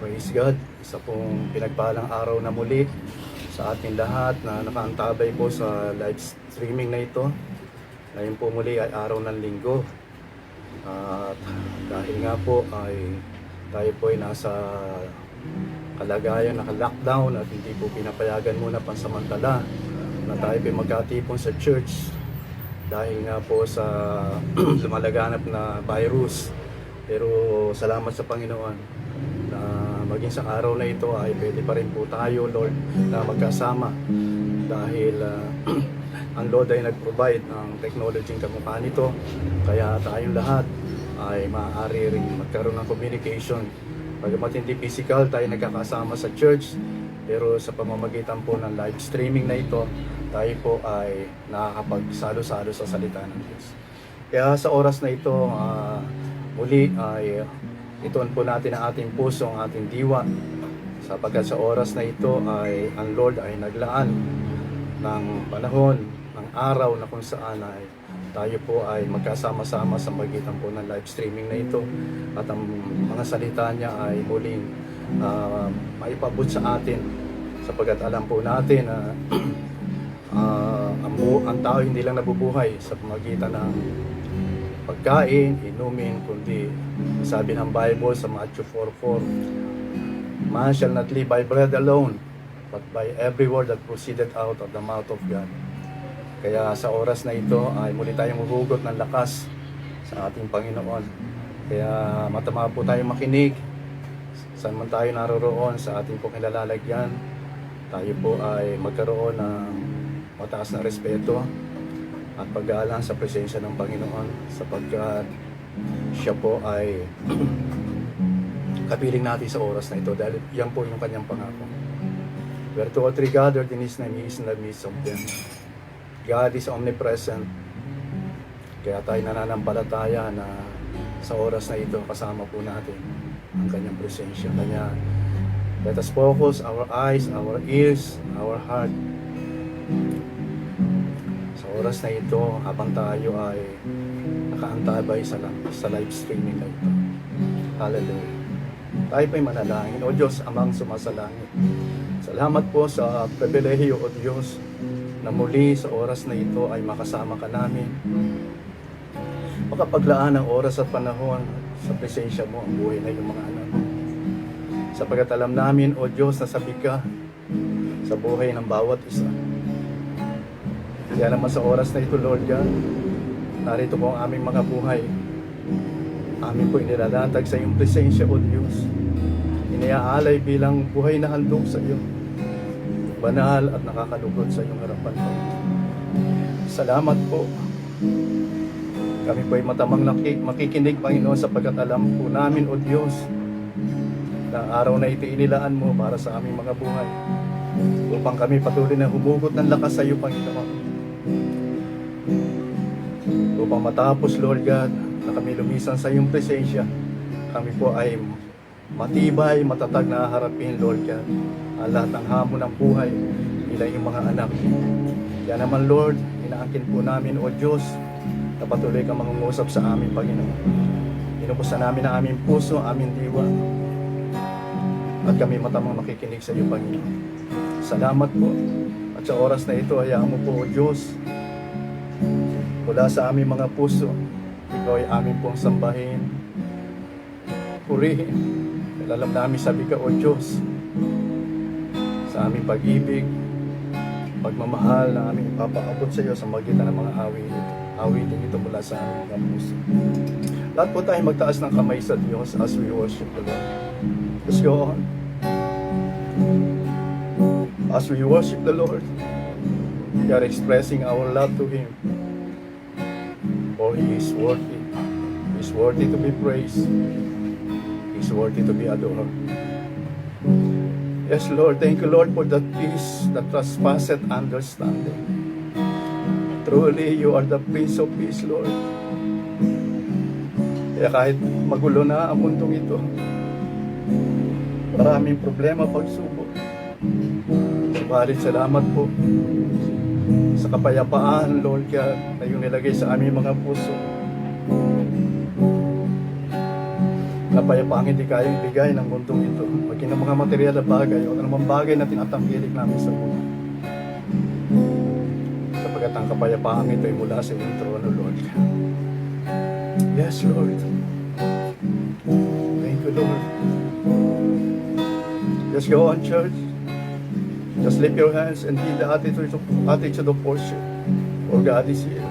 Praise God. Isa pong pinagpalang araw na muli sa ating lahat na nakaantabay po sa live streaming na ito. Ngayon po muli ay araw ng linggo. At dahil nga po ay tayo po ay nasa kalagayan, naka-lockdown at hindi po pinapayagan muna pansamantala na tayo po magkatipon sa church dahil nga po sa lumalaganap na virus. Pero salamat sa Panginoon na maging sa araw na ito ay pwede pa rin po tayo, Lord, na magkasama dahil ang Lord ay nag-provide ng technology kamukha nito, kaya tayong lahat ay maaari rin magkaroon ng communication. Bagamat hindi physical tayo nagkakasama sa church, pero sa pamamagitan po ng live streaming na ito, tayo po ay nakakapagsalo-salo sa salita ng Diyos. Kaya sa oras na ito, muli ay ituon po natin ang ating puso, ang ating diwa, sapagkat sa oras na ito ay ang Lord ay naglaan ng panahon, ng araw na kung saan ay tayo po ay magkasama-sama sa magitan po ng live streaming na ito at ang mga salita niya ay muling maipabot sa atin, sapagkat alam po natin na ang tao hindi lang nabubuhay sa pamagitan ng pagkain, inumin, kundi sabi ng Bible sa Matthew 4:4, man shall not live by bread alone, but by every word that proceeded out of the mouth of God. Kaya sa oras na ito ay muli tayong huhugot ng lakas sa ating Panginoon. Kaya matama po tayong makinig saan man tayo naroroon sa ating pong kilalalagyan. Tayo po ay magkaroon ng mataas na respeto at pag-aalang sa presensya ng Panginoon, sapagkat siya po ay kapiling natin sa oras na ito dahil yan po yung kanyang pangako. Where two or three gathered in His name, He is in the midst of them. God is omnipresent. Kaya tayo nananampalataya na sa oras na ito kasama po natin ang kanyang presensya. Kanya let us focus our eyes, our ears, our heart sa oras na ito habang tayo ay nakaantabay sa live streaming na ito. Hallelujah. Tayo pa'y manalangin. O Diyos, amang sumasalangit, salamat po sa pribilehiyo, O Diyos, na muli sa oras na ito ay makasama ka namin. Makapaglaan ng oras at panahon sa presensya mo ang buhay na yung mga anak. Sapagkat alam namin, O Diyos, na sabi ka sa buhay ng bawat isa. Kaya naman sa oras na ito, Lord God, narito po ang aming mga buhay. Amin po inilalatag sa iyong presensya, O Diyos. Iniaalay bilang buhay na handog sa iyo, banal at nakakalugod sa iyong harapan po. Salamat po. Kami po ay matamang makikinig, Panginoon, sapagkat alam po namin, O Diyos, na araw na ito inilaan mo para sa aming mga buhay, upang kami patuloy na humugot ng lakas sa iyo, Panginoon. Upang matapos, Lord God, na kami lumisan sa iyong presensya, kami po ay matibay, matatag na harapin, Lord God, ang lahat ng hamon ng buhay nila yung mga anak. Kaya naman, Lord, inaangkin po namin, O Diyos, na patuloy ka mangungusap sa amin, Panginoon. Inupusan namin ang aming puso, aming diwa, at kami matamang makikinig sa iyo, Panginoon. Salamat po. At sa oras na ito, hayaan mo po, O Diyos, mula sa aming mga puso, ikaw ay aming pong sambahin, purihin. Alam namin, sabi ka, O Diyos, sa aming pag-ibig, pagmamahal na aming ipapaabot sa iyo sa magitan ng mga awitin ito mula sa aming mga puso. Lahat po tayo magtaas ng kamay sa Diyos as we worship the Lord. Let's go on. As we worship the Lord, we are expressing our love to Him. For He is worthy. He is worthy to be praised. He is worthy to be adored. Yes, Lord. Thank you, Lord, for that peace that transpasseth understanding. Truly, you are the Prince of Peace, Lord. Kaya kahit magulo na ang mundong ito, maraming problema, pagsubok, subalit salamat po sa kapayapaan, Lord God, na yung nilagay sa aming mga puso. Kapayapaang hindi kayang ibigay ng mundong ito. Maging ng mga material na bagay o anumang bagay na tinatangkilik namin sa buhay. Sapagkat ang kapayapaang ito ay mula sa iyong trono, Lord. Yes, Lord. Thank you, Lord. Just go on, church. Just lift your hands and feel the attitude of worship. For God is here.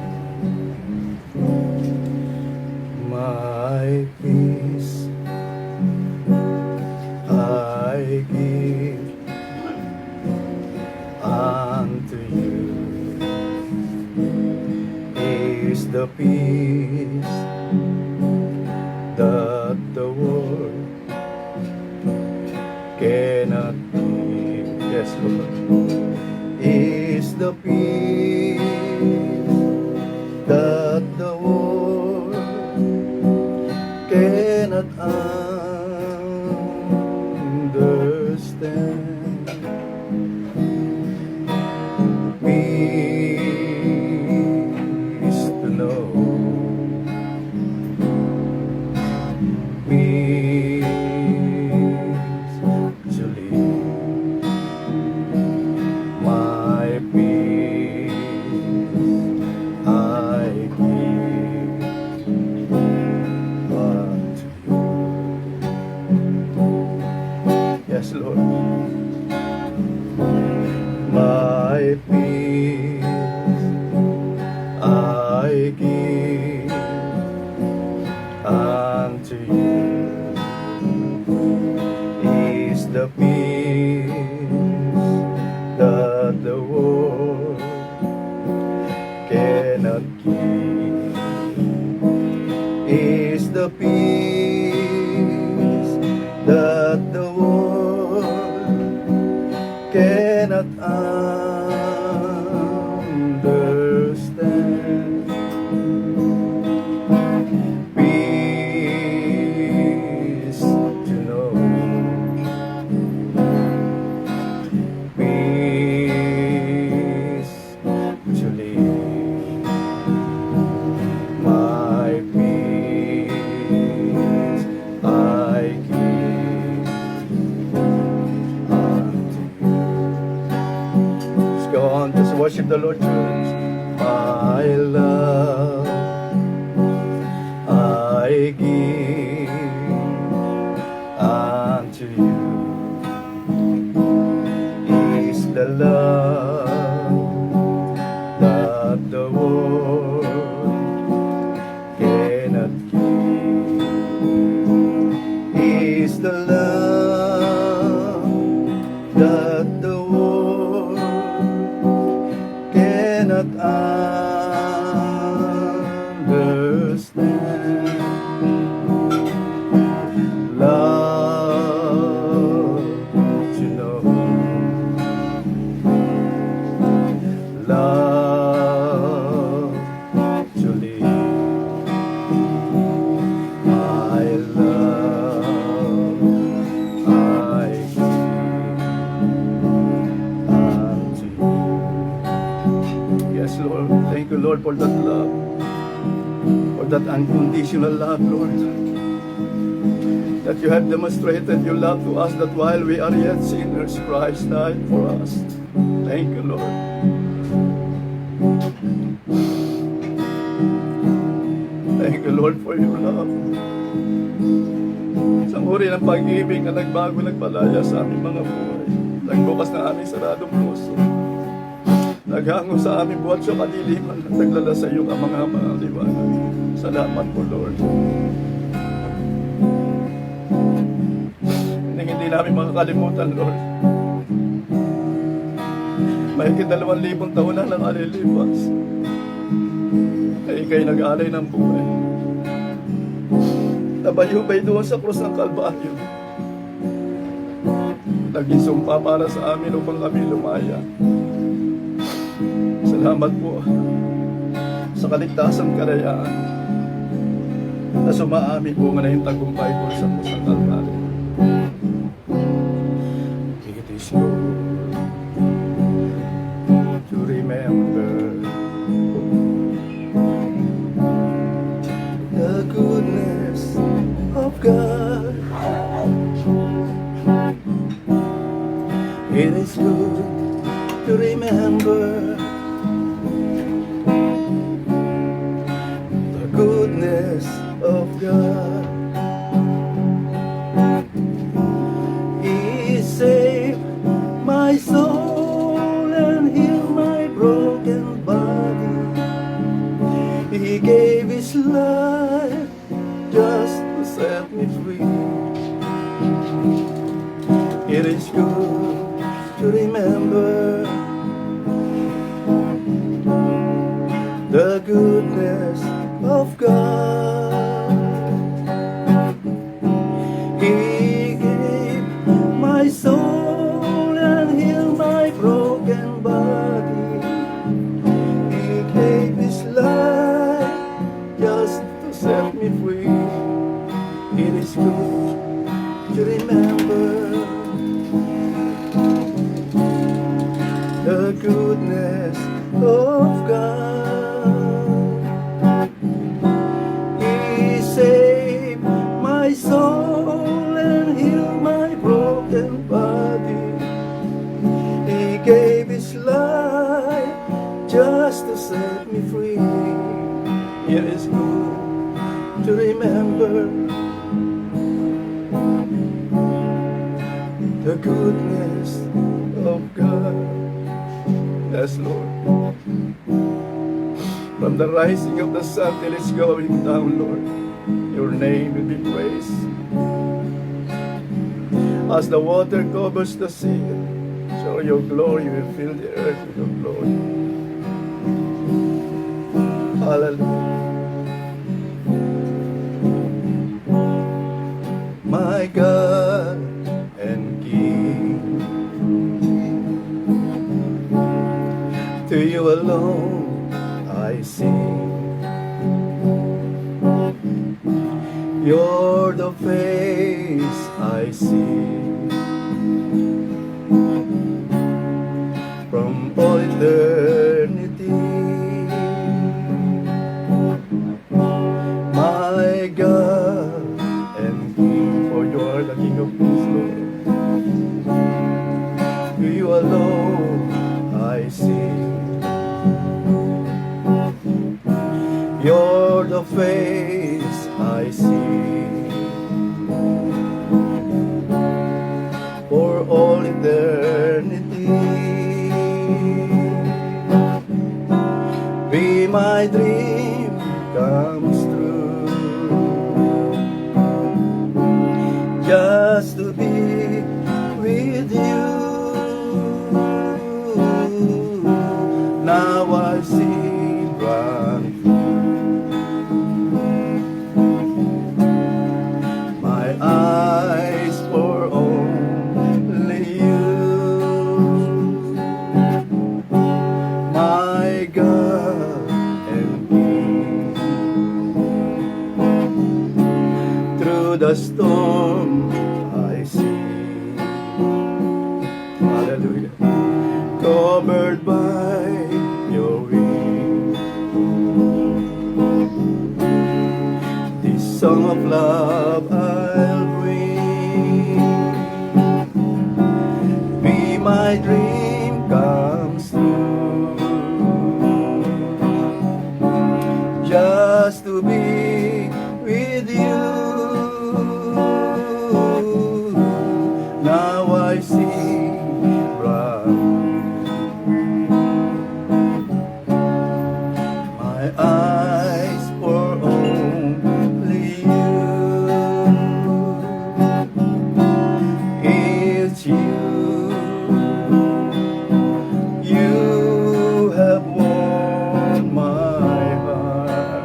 My peace I give unto you is the peace that the world cannot give. Yes, Lord. Is the peace that the world cannot understand. Peace to know. Peace to live. My peace I give unto you. Yes, Lord. My peace I give unto you is the peace that the world cannot give. Is the peace that the world cannot understand. Peace to know. Peace to live. My peace I give unto you. Let's go on, just worship the Lord, church. My love I give unto you is the love that the world cannot give. Is the love that the world cannot understand. Love to know. Love to live. My love I give unto you. Yes, Lord. Thank you, Lord, for that love. For that unconditional love, Lord. That you have demonstrated your love to us, that while we are yet sinners, Christ died for us. Thank you, Lord. Thank you, Lord, for your love. Isang uri ng pag-ibig na nagbago, nagpalaya sa aming mga buhay. Nagbukas na aming saradong puso. Naghango sa aming buhat sa kadiliman at naglala sa iyong mga liwanag. Salamat po, Lord. Hindi namin makakalimutan, Lord. Mahigit 2,000 taon na nakalilipas. Kaya kayo nag-alay ng buhay. Nabayubay doon sa krus ng Kalbaryo. Naging sumpa para sa amin upang kami lumaya. Salamat po sa kaligtasang karayaan na sumaamin po nga na yung tagumpay po sa krus ng Kalbaryo. It is good to remember the goodness of God. It is good to remember the goodness of God. He saved my soul and healed my broken body. He gave his life just to set me free. It is good to remember the goodness of God. He gave my soul and healed my broken body. He gave his life just to set me free. It is good to remember the goodness of God. He saved my soul and healed my broken body. He gave his life just to set me free. It is good to remember the goodness of God. Yes, Lord. From the rising of the sun till it's going down, Lord, your name will be praised. As the water covers the sea, so your glory will fill the earth with your glory. Hallelujah. My God and King, to you alone I sing. You're the face I see from all eternity. My God and King, for you are the King of Kings, Lord. To you alone I sing. You're the face I see for all eternity. Be my dream comes true, just to be with you. Now I see bright. Eyes for only you, my God and King. Through the storm I see, hallelujah, covered by your wings. This song of love I'll bring. Be my dream comes true, just to be with you. Now I see bright. My eyes for only you. It's you. You have won my heart,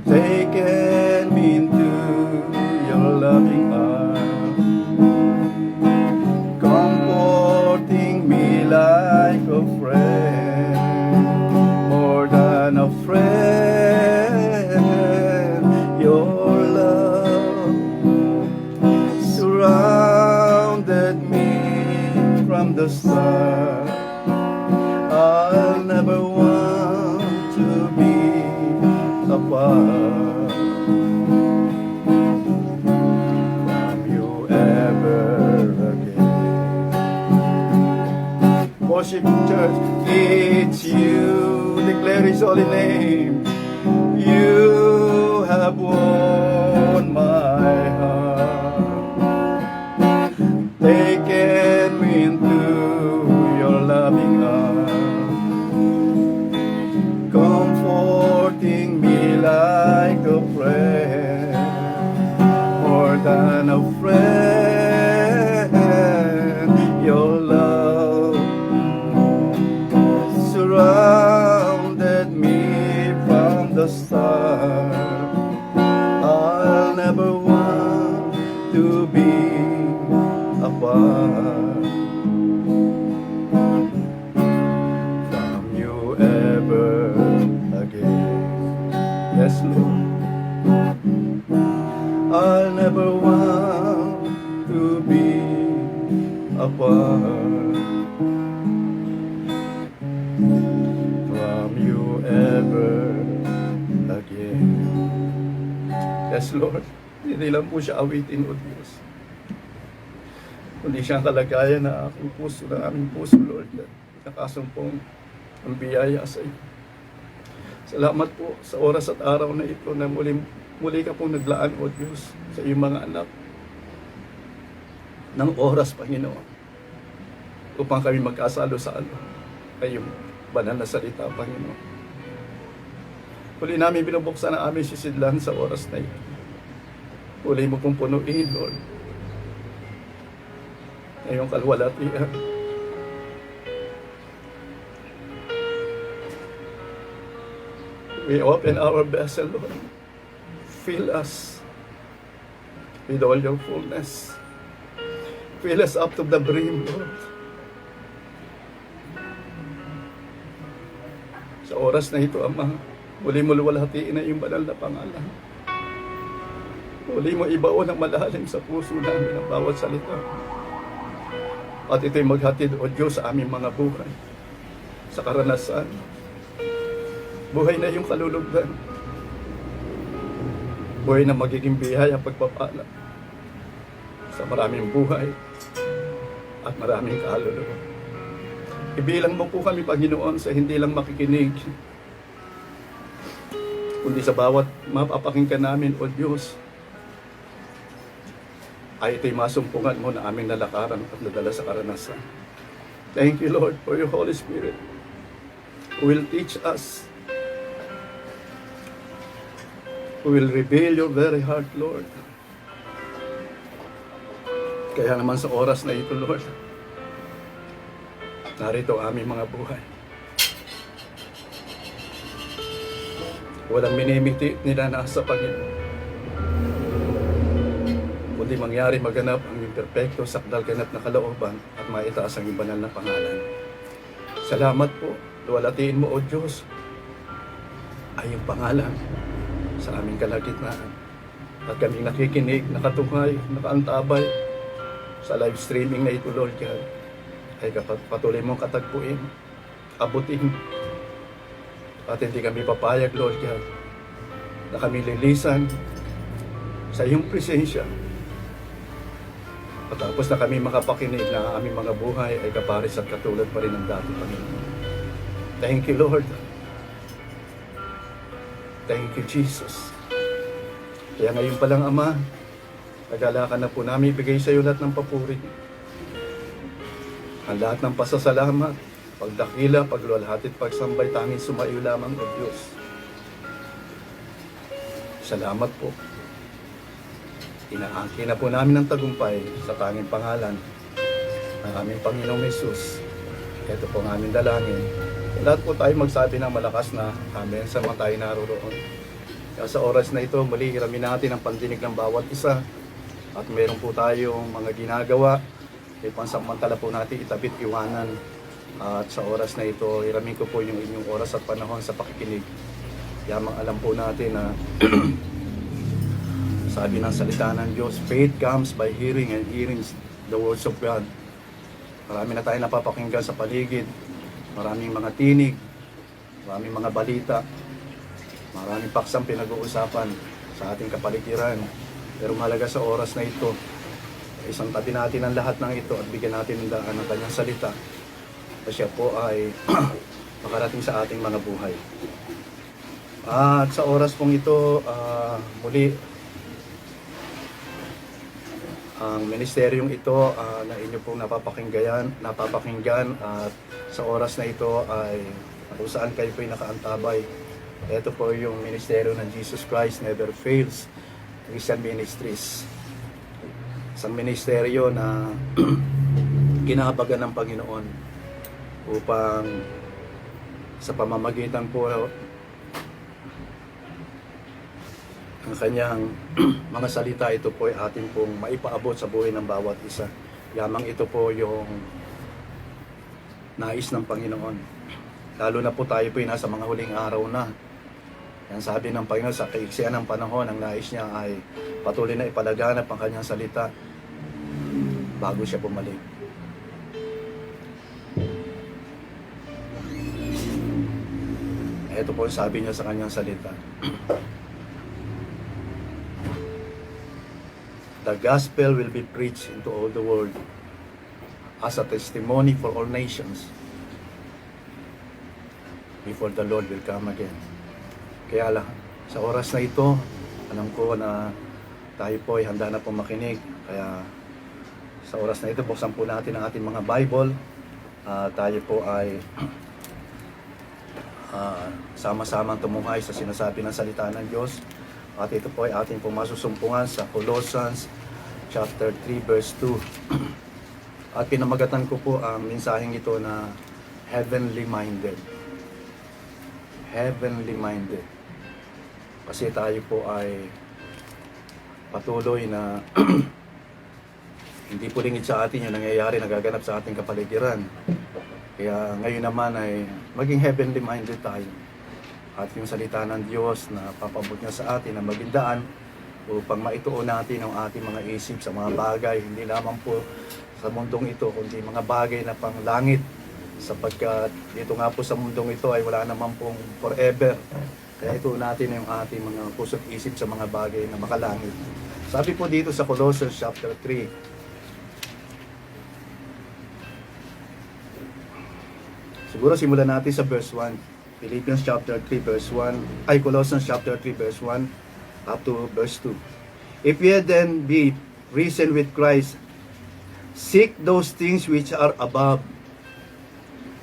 taken me into your loving arms, comforting me like a friend, more than a friend. Your love surrounded me from the start. I'll never want to be apart from you ever again. worship church. It's you, declare His holy name. You have won my heart, taken me into your loving arms, comforting me like a friend, more than a friend. Your love surrounded me from the start. I'll never want to be apart from you ever again. Yes, Lord. I'll never want to be apart from you ever again. Yes, Lord. Hindi lang po siya awitin, O Diyos, kundi siya ang kalagayan na aking puso, na aming puso, Lord. Nakasumpong ang biyaya sa iyo. Salamat po sa oras at araw na ito na muli ka pong naglaan, O Diyos, sa iyong mga anak ng oras, Panginoon, upang kami magkasalo-salo ay iyong banal na salita, Panginoon. Muli namin binubuksan ang aming sisidlan sa oras na ito. Muli mo pong punuin, Lord, na iyong kalwalatian. We open our vessel, Lord. Fill us with all your fullness. Fill us up to the brim, Lord. Sa oras na ito, Ama, muli mo luwalhatiin na iyong banal na pangalan. Muli mo ibaon ang malalim sa puso namin ang bawat salita. At ito'y maghatid, O Diyos, sa aming mga buhay, sa karanasan. Buhay na iyong kalulugdan. Buhay na magiging biyaya pagpapala sa maraming buhay at maraming kaluluwa. Ibilang mo po kami, Panginoon, sa hindi lang makikinig, kundi sa bawat mapapakinggan namin, O Diyos, ay ito'y masumpungan mo na aming nalakaran at nadala sa karanasan. Thank you, Lord, for your Holy Spirit who will teach us, who will reveal your very heart, Lord. Kaya naman sa oras na ito, Lord, narito ang aming mga buhay. Walang minimiti nila nasa Panginoon, kundi mangyari maganap ang imperfecto, sakdal ganap na kalooban at maitaas ang banal na pangalan. Salamat po. Luwalatiin mo, O Diyos, ay yung pangalan sa aming kalagitnaan. At kaming nakikinig, nakatunghay, nakaantabay sa live streaming na ito, Lord God, ay patuloy mong katagpuin, abutin, at hindi kami papayag, Lord God, na kami lilisan sa iyong presensya. Patapos na kami makapakinig na ang aming mga buhay ay kapares at katulad pa rin ng dati, Panginoon. Thank you, Lord. Thank you, Jesus. Kaya ngayon pa lang, Ama, nagalakan na po namin ibigay sa iyo lahat ng papuri. Ang lahat ng pasasalamat, pagdakila, pagluwalhati at pagsambay, tanging sumaiyo lamang, O Diyos. Salamat po. Inaangkin na po namin ang tagumpay sa tanging pangalan ng aming Panginoong Hesus. Ito po ang aming dalangin. Lahat po tayo magsabi ng malakas na Amen sa mga tayo naroroon. Kaya sa oras na ito, muli hiramin natin ang pandinig ng bawat isa. At meron po tayong mga ginagawa. May pansamantala po natin itabit iwanan. At sa oras na ito, hiramin ko po yung inyong oras at panahon sa pakikinig. Yamang alam po natin na sabi ng salita ng Diyos, faith comes by hearing and hearing the words of God. Marami na tayo napapakinggan sa paligid. Maraming mga tinig, maraming mga balita, maraming paksang pinag-uusapan sa ating kapaligiran. Pero mahalaga sa oras na ito, isang tabi natin ang lahat ng ito at bigyan natin ng daan ng kanyang salita. na siya po ay makarating sa ating mga buhay. At sa oras pong ito, muli, ang ministeryong ito na inyo pong napapakinggan at sa oras na ito ay kung saan kayo po'y nakaantabay. Ito po yung ministeryo ng Jesus Christ Never Fails Christian Ministries. Isang ministeryo na kinahabagan ng Panginoon upang sa pamamagitan po ang kanyang mga salita, ito po ay atin pong maipaabot sa buhay ng bawat isa. Yamang ito po yung nais ng Panginoon. Lalo na po tayo po ay nasa mga huling araw na. Yan sabi ng Panginoon, sa kaiksian ng panahon, ang nais niya ay patuloy na ipalaganap ang kanyang salita bago siya bumalik. Ito po sabi niya sa kanyang salita. The gospel will be preached into all the world as a testimony for all nations before the Lord will come again. Kaya lang, sa oras na ito, alam ko na tayo po ay handa na po makinig. Kaya sa oras na ito, buksan po natin ang ating mga Bible. Tayo po ay sama-samang tumuhay sa sinasabi ng salita ng Diyos. At ito po ay ating pong masusumpungan sa Colossians chapter 3 verse 2. At pinamagatan ko po ang mensaheng ito na heavenly minded. Heavenly minded. Kasi tayo po ay patuloy na hindi po lingid sa atin yung nangyayari, nagaganap sa ating kapaligiran. Kaya ngayon naman ay maging heavenly minded tayo. At yung salita ng Diyos na papabot niya sa atin na maging daan upang maituon natin ang ating mga isip sa mga bagay, hindi lamang po sa mundong ito, kundi mga bagay na pang langit, sapagkat dito nga po sa mundong ito ay wala naman pong forever. Kaya ituon natin yung ating mga puso't isip sa mga bagay na makalangit. Sabi po dito sa Colossians chapter 3, siguro simulan natin sa verse 1. Philippians chapter 3 verse 1, Colossians chapter 3 verse 1 up to verse 2. If ye then be risen with Christ, seek those things which are above,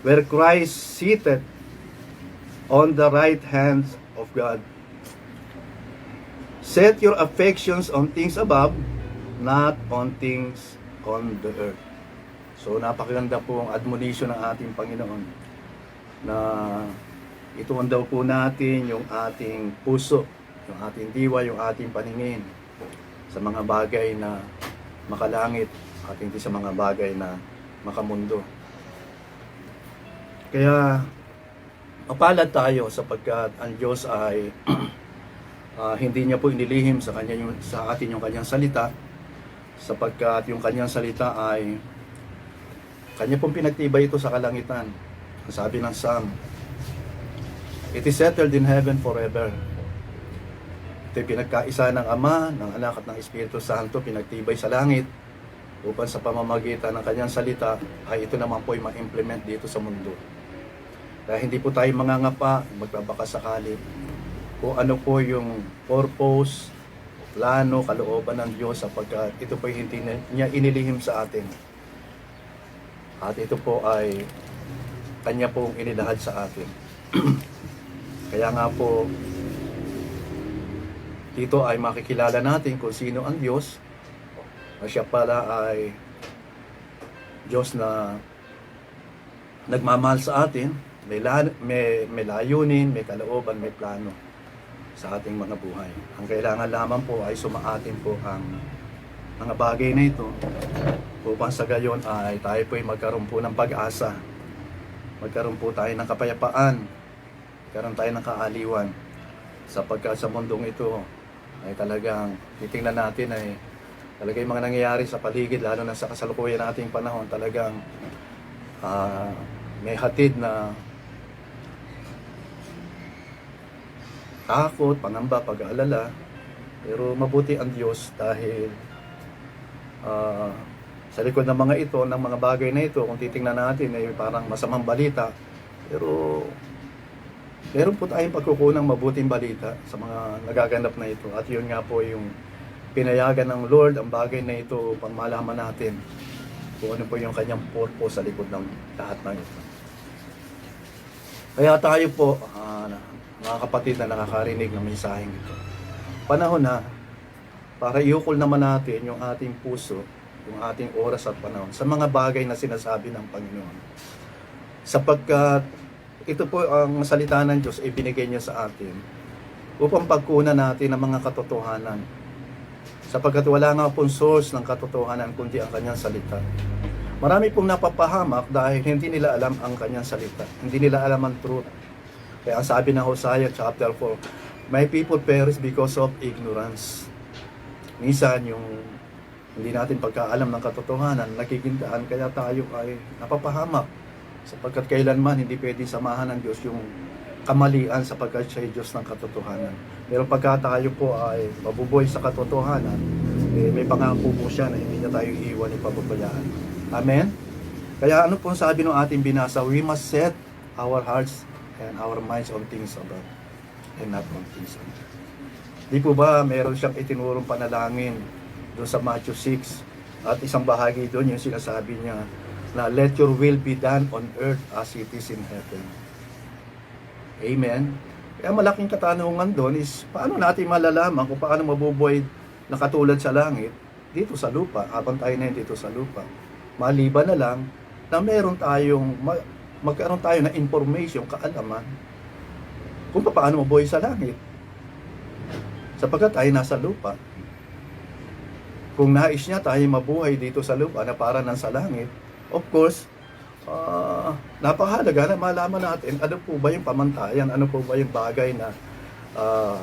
where Christ sitteth on the right hand of God. Set your affections on things above, not on things on the earth. So napakaganda po ang admonition ng ating Panginoon na ituon daw po natin yung ating puso, yung ating diwa, yung ating paningin sa mga bagay na makalangit at hindi sa mga bagay na makamundo. Kaya mapalad tayo sapagkat ang Diyos ay hindi niya po inilihim sa atin yung kanyang salita, sapagkat yung kanyang salita ay kanya pong pinagtibay ito sa kalangitan. Ang sabi ng Psalm, it is settled in heaven forever. Ito'y pinagkaisa ng Ama, ng Anak at ng Espiritu Santo, pinagtibay sa langit upang sa pamamagitan ng kanyang salita ay ito naman po ay ma-implement dito sa mundo. Kaya hindi po tayo mangangapa, magbabaka sakali kung ano po yung purpose, plano, kalooban ng Diyos, sapagkat ito po ay hindi niya inilihim sa atin. At ito po ay kanya pong inilahad sa atin. Kaya nga po, dito ay makikilala natin kung sino ang Diyos. Na siya pala ay Diyos na nagmamahal sa atin, may layunin, may kalooban, may plano sa ating mga buhay. Ang kailangan lamang po ay sumaatin po ang mga bagay na ito upang sa gayon ay tayo po ay magkaroon po ng pag-asa, magkaroon po tayo ng kapayapaan, magkaroon tayo ng kaaliwan, sapagkat sa mundong ito ay talagang titingnan natin ay talaga yung mga nangyayari sa paligid, lalo na sa kasalukuyan nating panahon, talagang may hatid na takot, pangamba, pag-aalala. Pero mabuti ang Diyos dahil Sa likod ng mga ito, ng mga bagay na ito, kung titingnan natin, ay parang masamang balita. Pero meron po tayong pagkukunang mabuting balita sa mga nagaganap na ito. At yun nga po yung pinayagan ng Lord ang bagay na ito pang malaman natin kung ano po yung kanyang purpose sa likod ng lahat ng ito. Kaya tayo po, mga kapatid na nakakarinig ng mensaheng ito, panahon na para iukol naman natin yung ating puso, yung ating oras at panahon sa mga bagay na sinasabi ng Panginoon. Sapagkat ito po ang salita ng Diyos ay binigay niya sa atin upang pagkunan natin ang mga katotohanan. Sapagkat wala nga pong source ng katotohanan kundi ang kanyang salita. Marami pong napapahamak dahil hindi nila alam ang kanyang salita. Hindi nila alam ang truth. Kaya ang sabi ng Hosea chapter 4, "My people perish because of ignorance." Minsan yung hindi natin pagkaalam ng katotohanan, nakikintaan, kaya tayo ay napapahamak. Sapagkat kailanman hindi pwedeng samahan ng Diyos yung kamalian sapagkat siya ay Diyos ng katotohanan. Pero pagka tayo po ay mabubuhay sa katotohanan, may pangako po siya na hindi niya tayo iiwan ni pababayaan. Amen? Kaya ano pong sabi ng ating binasa, we must set our hearts and our minds on things above and not on things on earth. Di po ba meron siyang itinurong panalangin doon sa Matthew 6 at isang bahagi doon yung sinasabi niya na let your will be done on earth as it is in heaven. Amen? Kaya malaking katanungan doon is paano natin malalaman kung paano mabubuhay na katulad sa langit dito sa lupa, habang tayo na dito sa lupa. Maliban na lang na meron tayong magkaroon tayo ng information, kaalaman kung paano mabuhay sa langit. Sapagkat tayo nasa lupa. Kung nais niya tayo mabuhay dito sa lupa na para nang sa langit, of course, napakahalaga na malaman natin ano po ba yung pamantayan, ano po ba yung bagay na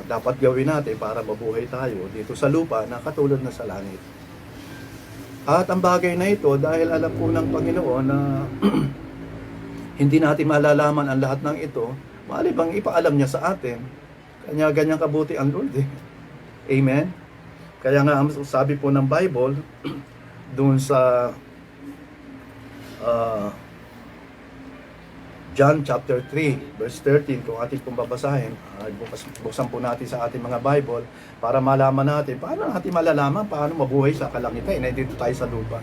dapat gawin natin para mabuhay tayo dito sa lupa na katulad na sa langit. At ang bagay na ito, dahil alam po ng Panginoon na hindi natin malalaman ang lahat ng ito, malibang ipaalam niya sa atin. Kanya ganyan kabuti ang Lord eh. Amen? Kaya nga sabi po ng Bible doon sa John chapter 3 verse 13, kung ating pong babasahin, buksan po natin sa ating mga Bible para malaman natin paano natin malalaman paano mabuhay sa kalangitan na dito tayo sa lupa.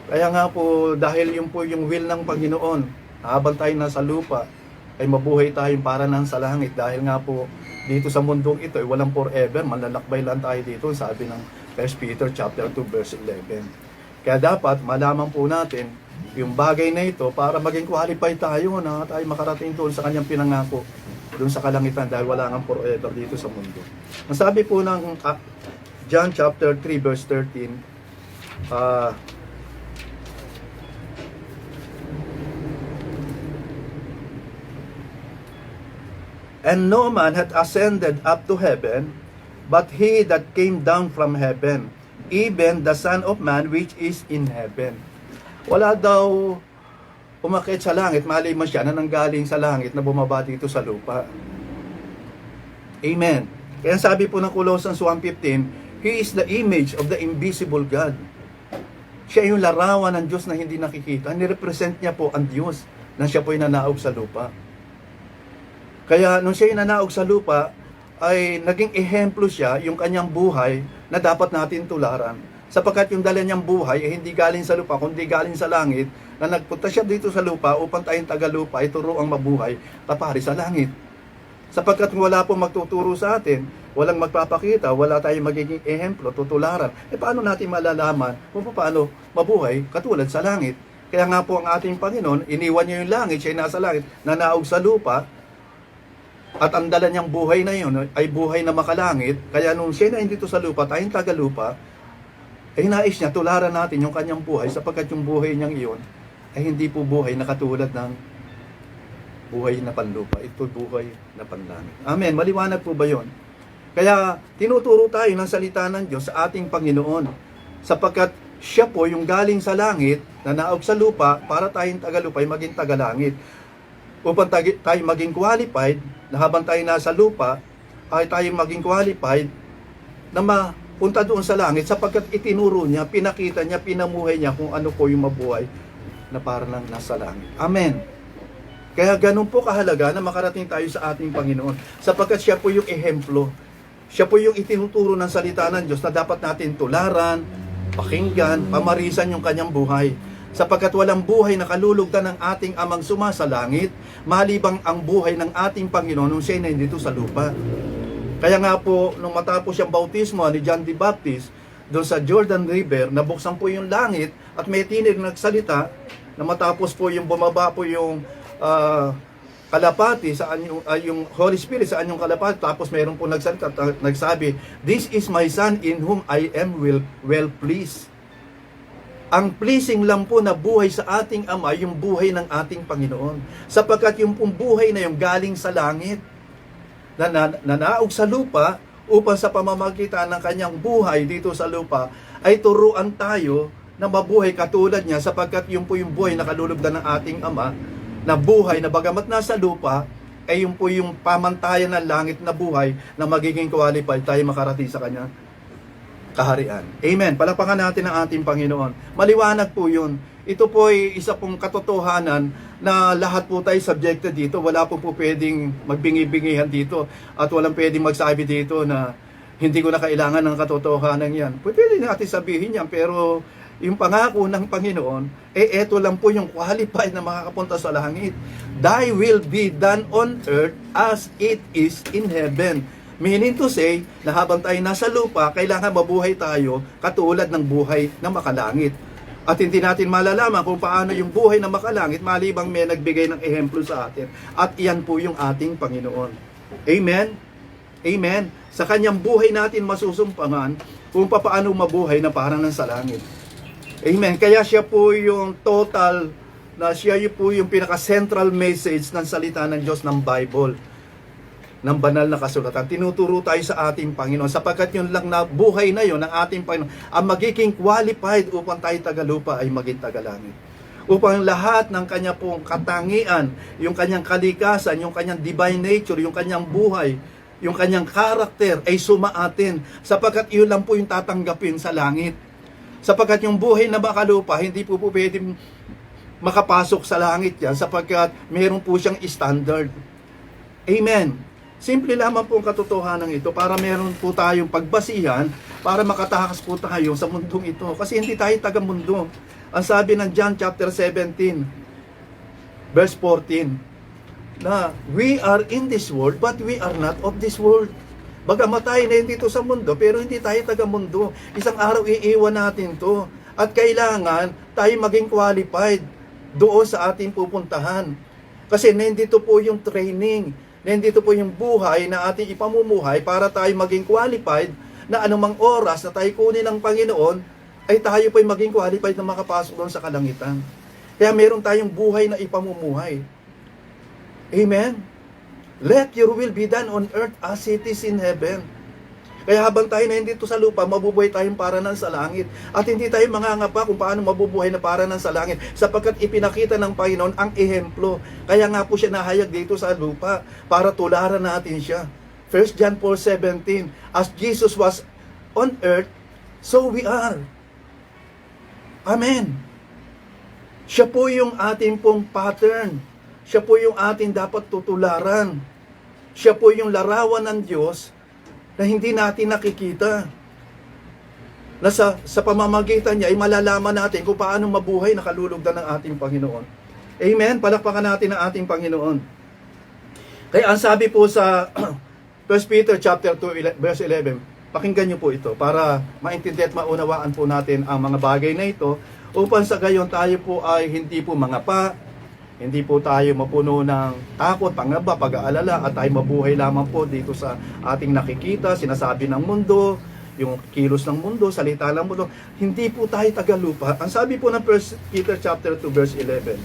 Kaya nga po, dahil yun po yung will ng Panginoon, habang tayo nasa lupa ay mabuhay tayong para nang sa langit. Dahil nga po dito sa mundong ito ay walang forever, manlalakbay lang tayo dito, sabi ng 1 Peter chapter 2 verse 11. Kaya dapat malaman po natin yung bagay na ito para maging qualified tayo na tayo makarating doon sa kanyang pinangako, doon sa kalangitan, dahil wala nang forever dito sa mundo. Ang sabi po ng John chapter 3 verse 13, and no man hath ascended up to heaven, but he that came down from heaven, even the Son of Man which is in heaven. Wala daw umakyat sa langit, maliban siya na nanggaling sa langit na bumaba dito sa lupa. Amen. Kaya sabi po ng Colossians 1:15, He is the image of the invisible God. Siya yung larawan ng Diyos na hindi nakikita. Nirepresent niya po ang Diyos na siya po yung nanaog sa lupa. Kaya nung siya nanaog sa lupa, ay naging ehemplo siya yung kanyang buhay na dapat natin tularan. Sapagkat yung dala niyang buhay ay hindi galing sa lupa, kundi galing sa langit, na nagpunta siya dito sa lupa upang tayong tagalupa ay turuang mabuhay kapari sa langit. Sapagkat wala pong magtuturo sa atin, walang magpapakita, wala tayong magiging ehemplo, tutularan, paano natin malalaman kung paano mabuhay katulad sa langit? Kaya nga po ang ating Panginoon, iniwan niya yung langit, siya ay nasa langit, nanaog sa lupa, at ang dala niyang buhay na yun ay buhay na makalangit. Kaya nung siya na dito sa lupa, tayong tagalupa, ay nais niya tularan natin yung kanyang buhay, sapagkat yung buhay niyang iyon ay hindi po buhay na katulad ng buhay na panlupa. Ito buhay na panlangit. Amen. Maliwanag po ba yun? Kaya tinuturo tayo ng salita ng Diyos sa ating Panginoon, sapagkat siya po yung galing sa langit, na naog sa lupa para tayong tagalupa ay maging tagalangit. Upang tayo maging qualified na habang tayo nasa lupa, ay tayo maging qualified na punta doon sa langit sapagkat itinuro niya, pinakita niya, pinamuhay niya kung ano po yung mabuhay na parang lang nasa langit. Amen. Kaya ganun po kahalaga na makarating tayo sa ating Panginoon sapagkat siya po yung ehemplo. Siya po yung itinuturo ng salita ng Diyos na dapat natin tularan, pakinggan, pamarisan yung kanyang buhay. Sapagkat walang buhay na kalulugdan ng ating amang sumasalangit, malibang ang buhay ng ating Panginoon nung siya ay nandito sa lupa. Kaya nga po, nung matapos yung bautismo ni John the Baptist, doon sa Jordan River, nabuksan po yung langit at may tinig nagsalita na matapos po yung bumaba po yung kalapati, saan yung Holy Spirit, saan yung kalapati, tapos mayroon po nagsalita, nagsabi, "This is my son in whom I am well pleased." Ang pleasing lang po na buhay sa ating Ama, yung buhay ng ating Panginoon. Sapagkat yung pong buhay na yung galing sa langit, na nanaog sa lupa, upang sa pamamagitan ng kanyang buhay dito sa lupa, ay turuan tayo na mabuhay katulad niya, sapagkat yung po yung buhay na kalulugdan ng ating Ama, na buhay na bagamat nasa lupa, ay yung po yung pamantayan ng langit na buhay na magiging qualified tayo makarating sa kanyang kaharian. Amen. Palakpakan natin ang ating Panginoon. Maliwanag po yun. Ito po ay isa pong katotohanan na lahat po tayo subjected dito. Wala po pwedeng magbingi-bingihan dito at walang pwedeng magsabi dito na hindi ko na kailangan ng katotohanan yan. Pwede natin sabihin yan, pero yung pangako ng Panginoon, eto lang po yung qualified na makakapunta sa langit. Thy will be done on earth as it is in heaven. Meaning to say, na habang tayo nasa lupa, kailangan mabuhay tayo katulad ng buhay na makalangit. At hindi natin malalaman kung paano yung buhay na makalangit, malibang may nagbigay ng ehemplo sa atin. At iyan po yung ating Panginoon. Amen? Amen? Sa kanyang buhay natin masusumpangan kung paano mabuhay na parang nasa langit. Amen? Kaya siya po yung total, na siya po yung pinaka-central message ng salita ng Diyos ng Bible, ng banal na kasulatan. Tinuturo tayo sa ating Panginoon sapagkat yun lang na buhay na yun ng ating Panginoon ang magiging qualified upang tayo tagalupa ay maging tagalangit. Upang lahat ng kanya pong katangian, yung kanyang kalikasan, yung kanyang divine nature, yung kanyang buhay, yung kanyang karakter ay sumaatin sapagkat yun lang po yung tatanggapin sa langit. Sapagkat yung buhay na makalupa, hindi po pwedeng makapasok sa langit yan sapagkat meron po siyang standard. Amen. Simple lamang po ang katotohanan ito para meron po tayong pagbasihan para makatakas po tayo sa mundong ito. Kasi hindi tayo taga-mundo. Ang sabi ng John chapter 17, verse 14, na we are in this world but we are not of this world. Bagamat tayo na dito sa mundo pero hindi tayo taga-mundo. Isang araw iiwan natin to. At kailangan tayo maging qualified doon sa ating pupuntahan. Kasi nandito po yung training. Nandito po yung buhay na ating ipamumuhay para tayo maging qualified na anumang oras na tayo kunin ng Panginoon, ay tayo po maging qualified na makapasok doon sa kalangitan. Kaya meron tayong buhay na ipamumuhay. Amen? Let your will be done on earth as it is in heaven. Kaya habang tayo na dito sa lupa, mabubuhay tayong para ng sa langit. At hindi tayo mangangapa kung paano mabubuhay na para ng sa langit. Sapagkat ipinakita ng Panginoon ang ehemplo. Kaya nga po siya nahayag dito sa lupa para tularan natin siya. 1 John 4:17, as Jesus was on earth, so we are. Amen. Siya po yung ating pong pattern. Siya po yung ating dapat tutularan. Siya po yung larawan ng Diyos na hindi natin nakikita. Na sa pamamagitan niya ay malalaman natin kung paano mabuhay na kalulugdan ng ating Panginoon. Amen? Palakpakan natin ang ating Panginoon. Kaya ang sabi po sa 1 Peter chapter 2 verse 11, pakinggan niyo po ito para maintindihan at maunawaan po natin ang mga bagay na ito upang sa gayon tayo po ay hindi po mangapa, hindi po tayo mapuno ng takot, pangamba, pag-aalala at tayo mabuhay lamang po dito sa ating nakikita, sinasabi ng mundo, yung kilos ng mundo, salita ng mundo. Hindi po tayo tagalupa. Ang sabi po ng 1 Peter chapter 2 verse 11.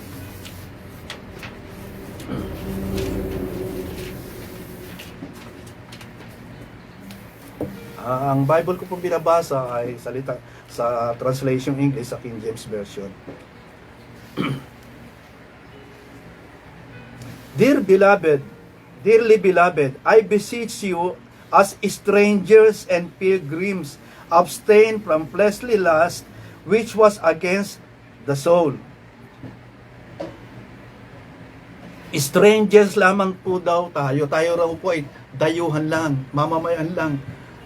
Ang Bible ko pong binabasa ay salita sa translation English sa King James Version. Dearly beloved, I beseech you as strangers and pilgrims abstain from fleshly lust, which was against the soul. Strangers lamang po daw tayo. Tayo raw po ay dayuhan lang, mamamayan lang.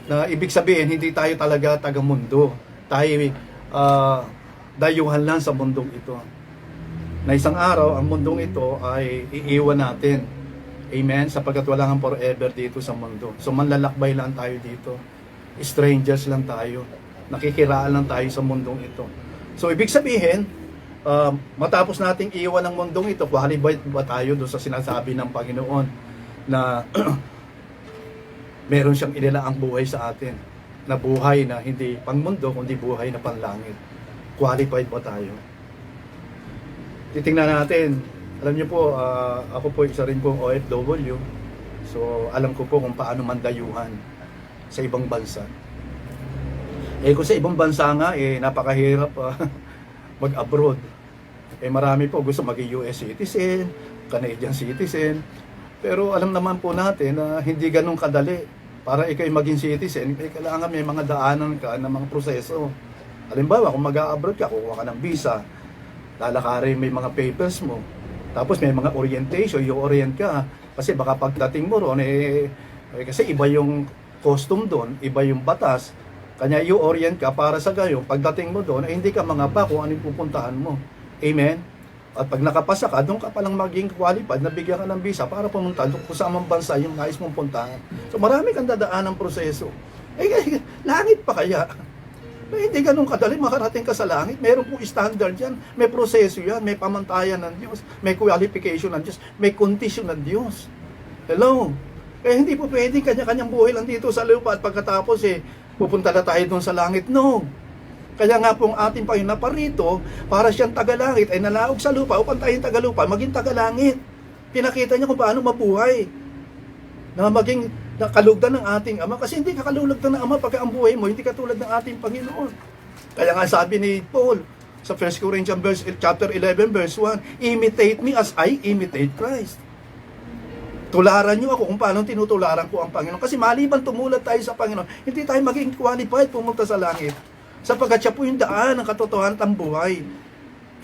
Na ibig sabihin, hindi tayo talaga taga-mundo. Tayo dayuhan lang sa mundong ito. Na isang araw, ang mundong ito ay iiwan natin. Amen? Sapagkat wala kang forever dito sa mundo. So manlalakbay lang tayo dito. Strangers lang tayo. Nakikiraan lang tayo sa mundong ito. So ibig sabihin, matapos nating iwan ng mundong ito, qualified ba tayo doon sa sinasabi ng Panginoon na meron siyang inilaang buhay sa atin, na buhay na hindi pangmundo kundi buhay na panlangit. Qualified ba tayo? Titingnan natin. Alam niyo po, ako po isa rin pong OFW. So alam ko po kung paano mandayuhan sa ibang bansa. Kung sa ibang bansa nga napakahirap mag-abroad. Marami po gusto maging US citizen, Canadian citizen. Pero alam naman po natin na hindi ganun kadali. Para ikay maging citizen, kailangan may mga daanan ka ng mga proseso. Halimbawa, kung mag-a-abroad ka, kukuha ka ng visa, lalakarin may mga papers mo, tapos may mga orientation, i-orient ka. Kasi baka pagdating mo ron, kasi iba yung custom doon, iba yung batas, kanya i-orient ka para sa gayon, pagdating mo doon, hindi ka mangapa kung ano yung pupuntahan mo. Amen? At pag nakapasa ka, doon ka palang maging qualified, nabigyan ka ng visa para pumunta doon kung saan mang bansa yung nais mong puntahan. So marami kang dadaan ng proseso. Langit pa kaya? Hindi ganun kadali, makarating ka sa langit. Meron pong standard yan, may proseso yan, may pamantayan ng Diyos, may qualification ng Diyos, may condition ng Diyos. Hello? Hindi po pwedeng kanya-kanyang buhay lang dito sa lupa at pagkatapos pupunta na tayo doon sa langit. No. Kaya nga pong ating Panginoon na parito, para siyang tagalangit, ay nalaog sa lupa upang tayong tagalupa, maging tagalangit. Pinakita niya kung paano mabuhay. Na maging nakalugdan ng ating Ama. Kasi hindi kakalulugdan ng Ama pagka ang buhay mo, hindi katulad ng ating Panginoon. Kaya nga sabi ni Paul, sa 1 Corinthians chapter 11 verse 1, imitate me as I imitate Christ. Tularan niyo ako kung paano tinutularan ko ang Panginoon. Kasi maliban tumulad tayo sa Panginoon, hindi tayo maging qualified pumunta sa langit. Sapagkat siya po yung daan ng katotohanan ng buhay.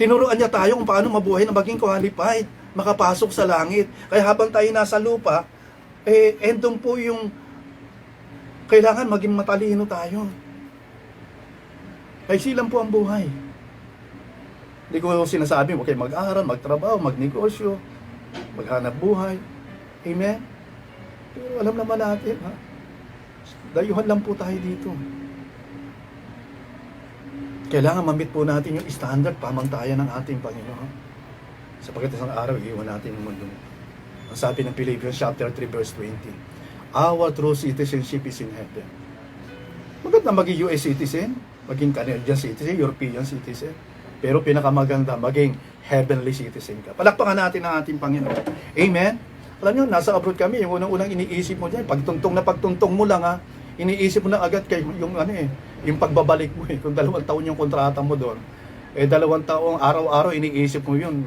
Tinuruan niya tayo kung paano mabuhay na maging qualified, makapasok sa langit. Kaya habang tayo nasa lupa, endong po yung kailangan maging matalino tayo. Kaya silang po ang buhay. Hindi ko sinasabi, huwag kayo mag-aral, magtrabaho, magnegosyo, maghanap buhay. Amen? Pero alam naman natin, dayuhan lang po tayo dito. Kailangan mamit po natin yung standard pamantayan ng ating Panginoon. Sapagkat isang araw, iiwan natin ang mundo. Ang sabi ng Philippians chapter 3 verse 20, our true citizenship is in heaven. Maganda maging US citizen, maging Canadian citizen, European citizen. Pero pinakamaganda, maging heavenly citizen ka. Palakpakan natin ang ating Panginoon. Amen? Alam nyo, nasa abroad kami, yung unang-unang iniisip mo dyan, pagtuntong mo lang iniisip mo na agad kay yung yung pagbabalik mo kung 2 taon yung kontrata mo doon, 2 taong araw-araw iniisip mo yun,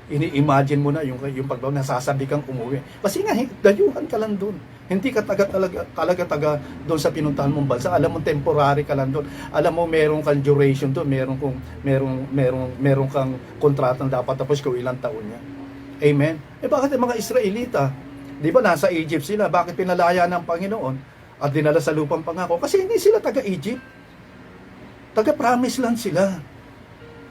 ini-imagine mo na yung pagbabalik, nasasabi kang umuwi. Kasi nga, dayuhan ka lang doon. Hindi ka taga doon sa pinuntahan mong bansa. Alam mo, temporary ka lang doon. Alam mo, meron kang duration doon. Meron kang kontratang dapat tapos kung ilang taon niya. Amen? Bakit yung mga Israelita, di ba nasa Egypt sila? Bakit pinalaya ng Panginoon at dinala sa lupang pangako? Kasi hindi sila taga-Egypt. Taga-promise lang sila.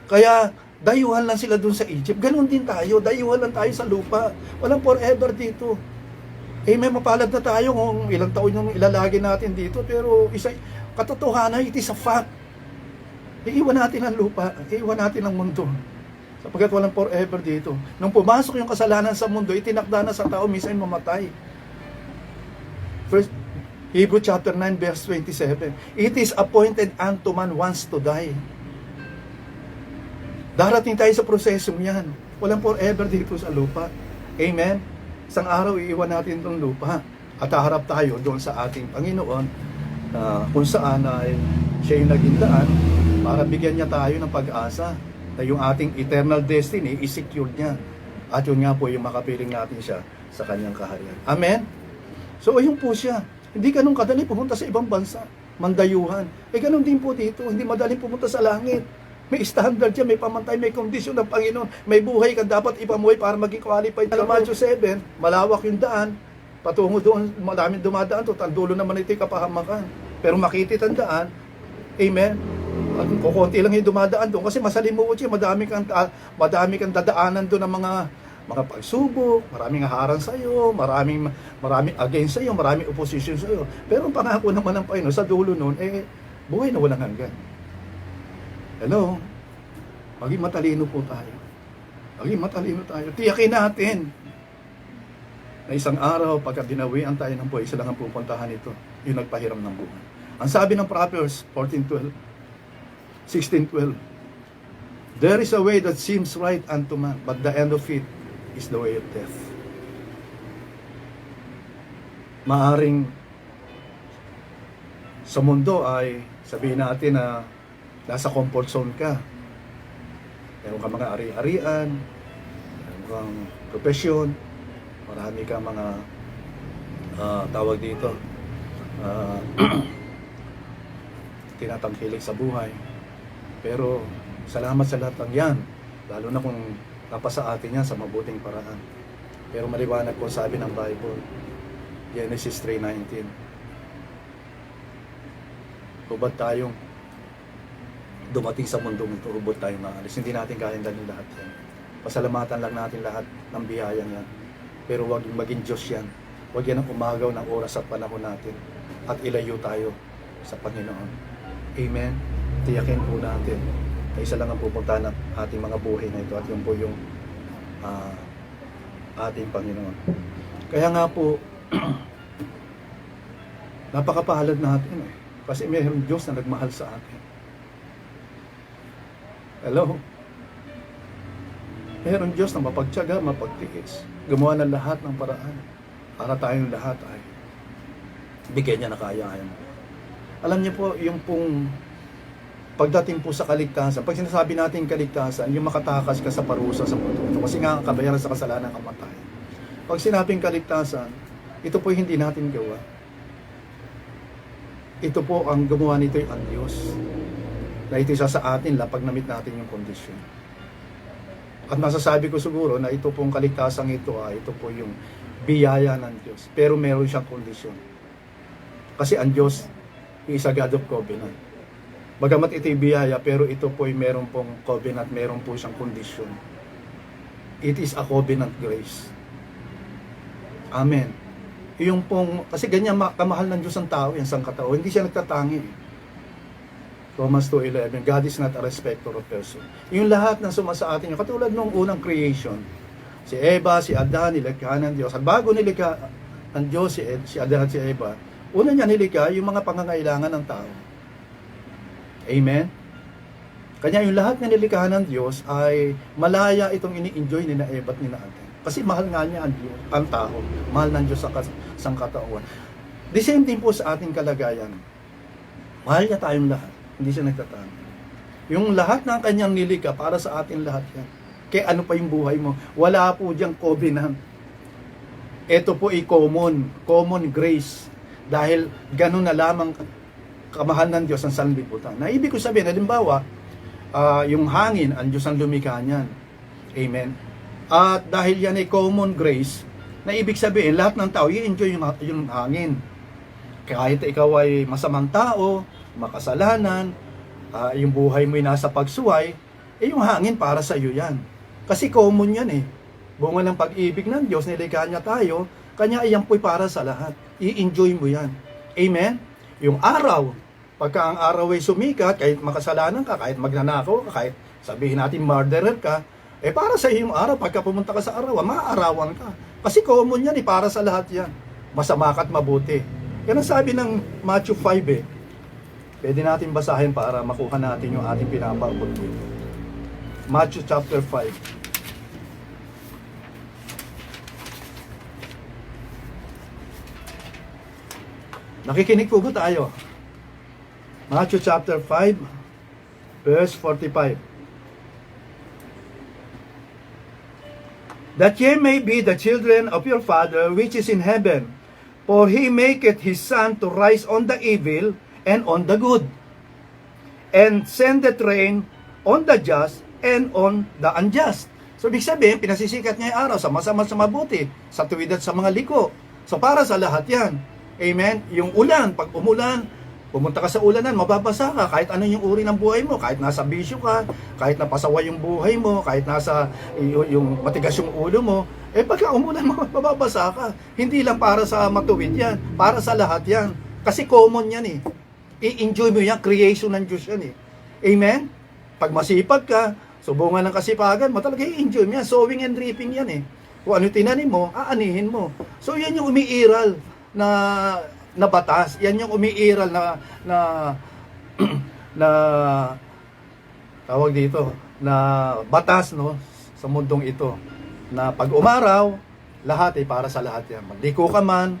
Kaya, dayuhan lang sila dun sa Egypt. Ganon din tayo. Dayuhan lang tayo sa lupa. Walang forever dito. May mapalad na tayo kung ilang taon yung ilalagay natin dito. Pero katotohanan, it is a fact. Iiwan natin ang lupa. Iiwan natin ang mundo. Sapagkat walang forever dito. Nung pumasok yung kasalanan sa mundo, itinakda na sa tao, minsan mamatay. First, Hebrew chapter 9 verse 27. It is appointed unto man once to die. Darating tayo sa prosesong yan. Walang forever dito sa lupa. Amen? Isang araw iiwan natin itong lupa. At haharap tayo doon sa ating Panginoon kung saan ay siya yung naging daan para bigyan niya tayo ng pag-asa na yung ating eternal destiny is-secure niya. At yun nga po yung makapiling natin siya sa kanyang kaharian. Amen? So, ayun po siya. Hindi ganun kadali pumunta sa ibang bansa. mandayuhan. Ganun din po dito, hindi madaling pumunta sa langit. May standard yan, may pamantay, may kondisyon ng Panginoon. May buhay ka dapat ipamuhay para maging qualified. Alam, Matthew 7, malawak yung daan. Patungo doon, maraming dumadaan to. Ang dulo naman ito yung kapahamakan. Pero makitit ang daan, amen? At kukunti lang yung dumadaan doon kasi masalimuot siya. Madami kang dadaanan doon ng mga pagsubok, maraming haharang sa iyo, maraming against sa iyo, maraming opposition sa iyo. Pero ang pangako naman ng Panginoon sa dulo noon, buhay na walang hanggan. Hello? Maging matalino po tayo. Maging matalino tayo. Tiyakin natin na isang araw, pagka dinawian tayo ng buhay, isa lang ang pupuntahan ito, yung nagpahiram ng buhay. Ang sabi ng Proverbs 14:12, 16:12, there is a way that seems right unto man, but the end of it is the way of death. Maaring sa mundo ay sabihin natin na nasa comfort zone ka. Meron ka mga ari-arian, meron kang profesyon, marami ka mga tawag dito, tinatangkilik sa buhay. Pero salamat sa lahat ng yan, lalo na kung napasa atin yan sa mabuting paraan. Pero maliwanag po sabi ng Bible, Genesis 3:19, hubad tayong dumating sa mundong ito, hubad tayong maalis. Hindi natin kayang dalhin lahat yan. Pasalamatan lang natin lahat ng biyayang yan. Pero huwag maging Diyos yan. Huwag yan ang umagaw ng oras at panahon natin at ilayo tayo sa Panginoon. Amen? Tiyakin po natin na isa lang ang pupunta ng ating mga buhay na ito at yun po yung ating Panginoon. Kaya nga po, napakapalad natin kasi mayroong Diyos na nagmahal sa atin. Hello? Mayroong Diyos na mapagtiyaga, mapagtiis, gumawa ng lahat ng paraan para tayong lahat ay bigyan niya na kaya-kaya. Alam niyo po, yung pong pagdating po sa kaligtasan, pag sinasabi natin kaligtasan, yung makatakas ka sa parusa sa mundo. Kasi nga, kabayaran sa kasalanan ng kamatayan. Pag sinabing kaligtasan, ito po hindi natin gawa. Ito po ang gumawa nito ang Diyos. Na ito isa sa atin, lapag namit natin yung kondisyon. At masasabi ko siguro na ito pong kaligtasan ito, ito po yung biyaya ng Diyos. Pero meron siyang kondisyon. Kasi ang Diyos is a God of covenant. Bagamat ito yung biyaya, pero ito po ay meron pong covenant, meron po siyang kondisyon. It is a covenant grace. Amen. Yung pong, kasi ganyan kamahal ng Diyos ang tao, yung sangkatao, hindi siya nagtatangi. Romans 2:11, God is not a respecter of person. Yung lahat ng suma sa atin, katulad nung unang creation, si Eva, si Adan, nilikha ng Diyos. At bago nilikha ng Diyos si Adan at si Eva, una niya nilikha yung mga pangangailangan ng tao. Amen? Kanya yung lahat na nilikha ng Diyos ay malaya itong ini-enjoy ni na Eva at ni na Adan. Kasi mahal nga niya ang tao. Mahal ng Diyos sa sangkatauhan. The same thing po sa ating kalagayan. Mahal niya tayong lahat. Hindi siya nagtatanga. Yung lahat ng kanyang nilikha para sa atin lahat yan. Kaya ano pa yung buhay mo? Wala po diyang covenant. Ito po ay common grace. Dahil ganun na lamang kamahal ng Diyos ang sanlibutan. Na ibig ko sabihin, halimbawa, yung hangin, ang Diyos ang lumikha niyan. Amen. At dahil yan ay common grace, na ibig sabihin, lahat ng tao, i-enjoy yung hangin. Kahit ikaw ay masamang tao, makasalanan, yung buhay mo ay nasa pagsuway, yung hangin para sa iyo yan. Kasi common yan Bunga ng pag-ibig ng Diyos, nilikha niya tayo, kanya iyan po'y para sa lahat. I-enjoy mo yan. Amen? Yung araw, pagka ang araw ay sumikat, kahit makasalanan ka, kahit magnanakaw ka, kahit sabihin natin murderer ka, para sa iyo yung araw, pagka pumunta ka sa araw, maaarawan ka. Kasi common yan, para sa lahat yan. Masama ka at mabuti. Yan ang sabi ng Matthew 5 Pwede natin basahin para makuha natin yung ating pinapaabot dito. Matthew chapter 5. Nakikinig po ba tayo? Matthew chapter 5, verse 45. That ye may be the children of your Father which is in heaven, for he maketh his sun to rise on the evil and on the good, and sendeth rain on the just and on the unjust. So, ibig sabihin, pinasisikat niya yung araw sa masama sa mabuti, sa tuwid at sa mga liko. So, para sa lahat yan. Amen? Yung ulan, pag umulan, pumunta ka sa ulanan, mababasa ka, kahit ano yung uri ng buhay mo, kahit nasa bisyo ka, kahit napasawa yung buhay mo, kahit nasa yung matigas yung ulo mo, pagka umulan mo, mababasa ka. Hindi lang para sa matuwid yan, para sa lahat yan. Kasi common yan eh. I-enjoy mo yan, creation ng Diyos yan eh. Amen? Pag masipag ka, subungan ng kasipagan mo, talaga i-enjoy mo yan. Sowing and reaping yan eh. Kung ano tinanim mo, aanihin mo. So yan yung umiiral na batas. Yan yung umiiral na tawag dito, na batas no sa mundong ito. Na pag umaraw, lahat ay para sa lahat yan. Magliko ka man,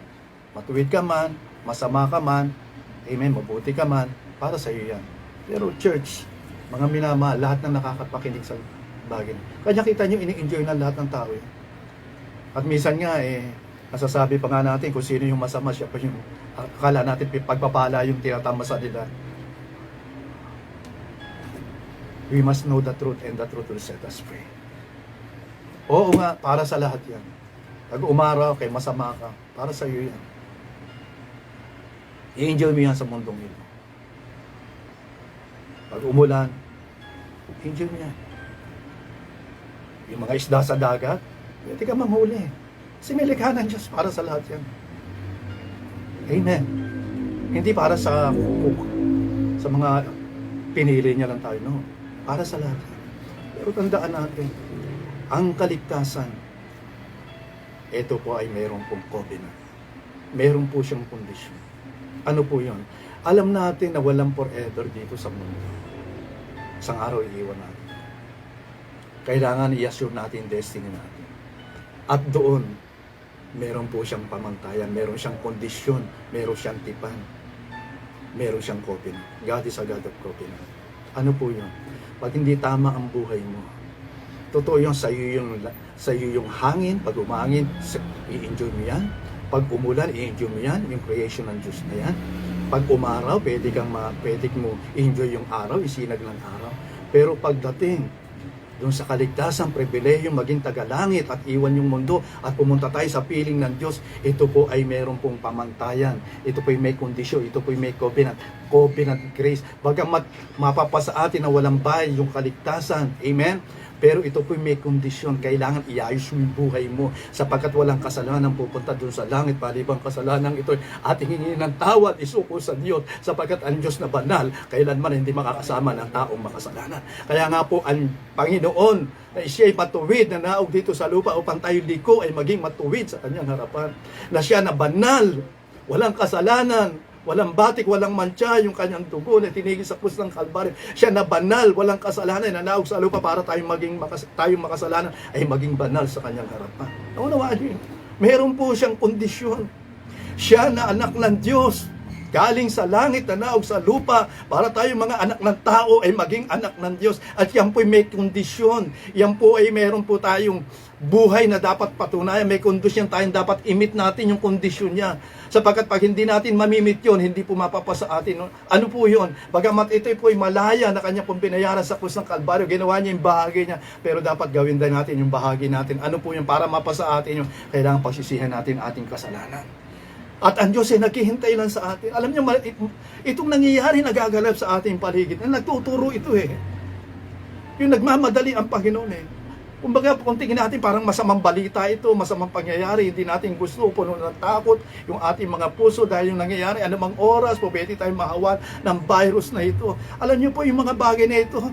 matuwid ka man, masama ka man, amen, mabuti ka man, para sa iyo yan. Pero church, mga minamahal, lahat ng nakakapakinig sa bagay. Kanya kita nyo, ini-enjoy na lahat ng tao. At minsan nga, nasasabi pa nga natin kung sino yung masama, siya pa yung akala natin pagpapala yung tinatamasa nila. We must know the truth and the truth will set us free. Oo nga, para sa lahat yan. Pag umaraw, kay masama ka, para sa iyo yan. I-enjoy mo yan sa mundong ito. Pag umulan, enjoy mo yan. Yung mga isda sa dagat, hindi ka manghuli. Kasi may likha ng Diyos para sa lahat yan. Amen. Hindi para sa mga pinili niya lang tayo. No. Para sa lahat. Pero tandaan natin, ang kaligtasan, ito po ay mayroon pong covenant. Mayroon po siyang kondisyon. Ano po yun? Alam natin na walang forever dito sa mundo. Isang araw iiwan natin. Kailangan i-assure natin destiny natin. At doon, meron po siyang pamantayan, meron siyang kondisyon, meron siyang tipan, meron siyang covenant. God is a God of covenant. Ano po yun? Pag hindi tama ang buhay mo, totoo yun, sa iyo yung hangin, pag umangin, i-enjoy mo yan. Pag umulan, i-enjoy mo yan, yung creation ng Diyos na yan. Pag umaraw, pwede mo i-enjoy yung araw, isinag ng araw. Pero pagdating doon sa kaligtasan, pribilehyo, maging tagalangit at iwan yung mundo at pumunta tayo sa piling ng Diyos, ito po ay meron pong pamantayan. Ito po ay may kondisyon, ito po ay may covenant grace. Bagamat mapapasa atin na walang bayad yung kaligtasan. Amen? Pero ito po may kondisyon, kailangan iayos mo yung buhay mo sapagkat walang kasalanan pupunta doon sa langit. Palibang kasalanan ito, ating hingin ng tawad, isuko sa Diyos sapagkat ang Diyos na banal, kailanman hindi makakasama ng taong makasalanan. Kaya nga po ang Panginoon na siya'y matuwid na naog dito sa lupa upang tayo liko ay maging matuwid sa kanyang harapan. Na siya na banal, walang kasalanan, walang batik, walang mantsa, yung kanyang dugo na tinigil sa krus ng Kalbaryo. Siya na banal, walang kasalanan, na naog sa lupa para tayong makasalanan ay maging banal sa kanyang harapan. Naunawaan niyo, meron po siyang kondisyon. Siya na anak ng Diyos, galing sa langit na naog sa lupa para tayong mga anak ng tao ay maging anak ng Diyos. At yan po ay may kondisyon. Yan po ay meron po tayong buhay na dapat patunayan. May kondisyon tayong dapat imit natin yung kondisyon niya. Sapagkat pag hindi natin mamimit yun, hindi po mapapasa atin. Ano po yun? Bagamat ito po ay malaya na kanya pong binayaran sa krus ng Kalbaryo, ginawa niya yung bahagi niya. Pero dapat gawin din natin yung bahagi natin. Ano po yun? Para mapasa atin yung kailangan pagsisihan natin ating kasalanan. At ang Diyos ay naghihintay lang sa atin. Alam niyo, itong nangyayari, nagagalap sa ating paligid. Nagtuturo ito eh. Yung nagmamadali ang Panginoon eh. Kumbaga, kung tingin natin parang masamang balita ito, masamang pangyayari, hindi natin gusto, puno ng takot yung ating mga puso dahil yung nangyayari, anumang oras, pwede tayong mahawan ng virus na ito. Alam niyo po, yung mga bagay na ito,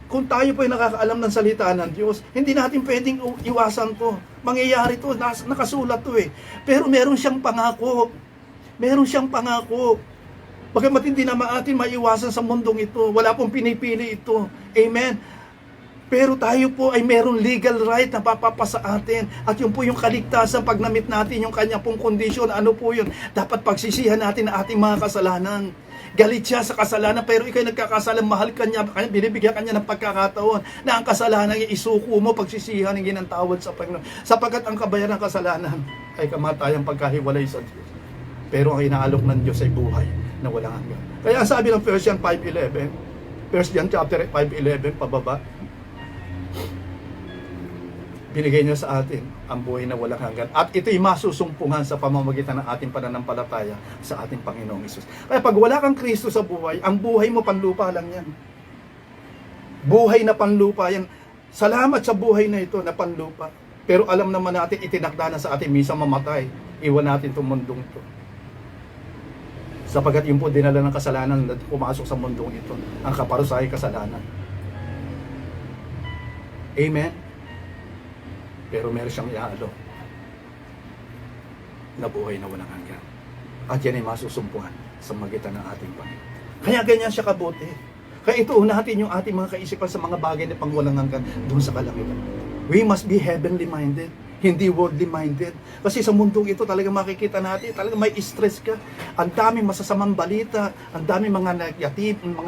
kung tayo po ay nakakaalam ng salita ng Diyos, hindi natin pwedeng iwasan to. Mangyayari to, nakasulat to eh. Pero meron siyang pangako. Meron siyang pangako. Bagamat hindi naman atin maiwasan sa mundong ito, wala pong pinipili ito. Amen? Pero tayo po ay merong legal right na papapasa atin. At yun po yung kaligtasan pag namit natin yung kanya pong kondisyon. Ano po yun? Dapat pagsisihan natin ang ating mga kasalanan. Galit siya sa kasalanan, pero ikaw'y nagkakasalan, mahal ka niya, binibigyan ka niya ng pagkakataon na ang kasalanan ay isuko mo, pagsisihan, hingin ng tawad sa Panginoon. Sapagkat ang kabayaran ng kasalanan ay kamatayang pagkahiwalay sa Diyos. Pero ang inaalok ng Diyos ay buhay na walang hanggan. Kaya ang sabi ng 1 John 5:11, 1 John chapter 5:11 pababa, binigay niya sa atin ang buhay na walang hanggan. At ito'y masusumpungan sa pamamagitan ng ating pananampalataya sa ating Panginoong Hesus. Kaya pag wala kang Kristo sa buhay, ang buhay mo panlupa lang yan. Buhay na panlupa yan. Salamat sa buhay na ito na panlupa. Pero alam naman natin, itinakda na sa atin, minsan mamatay. Iwan natin itong mundong ito. Sapagat yun po dinala ng kasalanan na pumasok sa mundong ito. Ang kaparusahay kasalanan. Amen? Pero meron siyang iaalok na buhay na walang hanggan. At yan ay masusumpungan sa magitan ng ating Panginoon. Kaya ganyan siya kabuti. Kaya ito natin yung ating mga kaisipan sa mga bagay na pang walang hanggan doon sa kalangitan. We must be heavenly minded, hindi worldly minded. Kasi sa mundong ito talaga makikita natin, talaga may stress ka. Ang daming masasamang balita, ang daming mga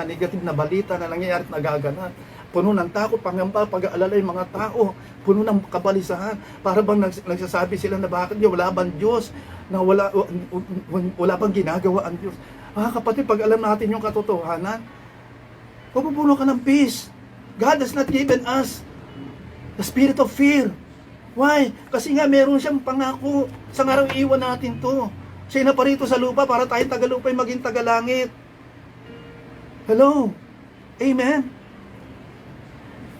negative na balita na nangyayari at nagaganap. Puno ng takot, pangamba, pag-aalala yung mga tao. Puno ng kabalisahan. Para bang nagsasabi sila na bakit wala bang Diyos? Na wala bang ginagawa ang Diyos? Kapatid, pag alam natin yung katotohanan, pupuno ka ng peace. God has not given us the spirit of fear. Why? Kasi nga meron siyang pangako. Sa araw iwan natin to. Siya na pa rito sa lupa para tayong tagalupay maging tagalangit. Hello? Amen?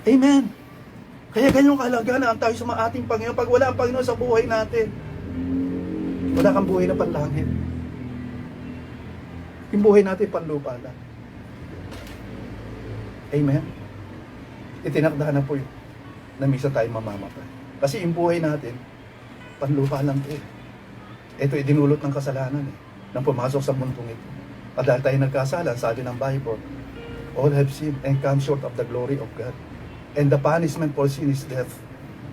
Amen. Kaya ganyong kahalaga na ang tayo sa ating Panginoon. Pag wala ang Panginoon sa buhay natin, wala kang buhay na panlangit. Yung buhay natin panlupa lang. Amen. Itinakda na po yun na minsan tayo mamamatay. Kasi yung buhay natin, panlupa lang ito. Ito idinulot ng kasalanan nang pumasok sa mundong ito. At dahil tayo nagkasala, sabi ng Bible, all have sinned and come short of the glory of God. And the punishment for sin is death.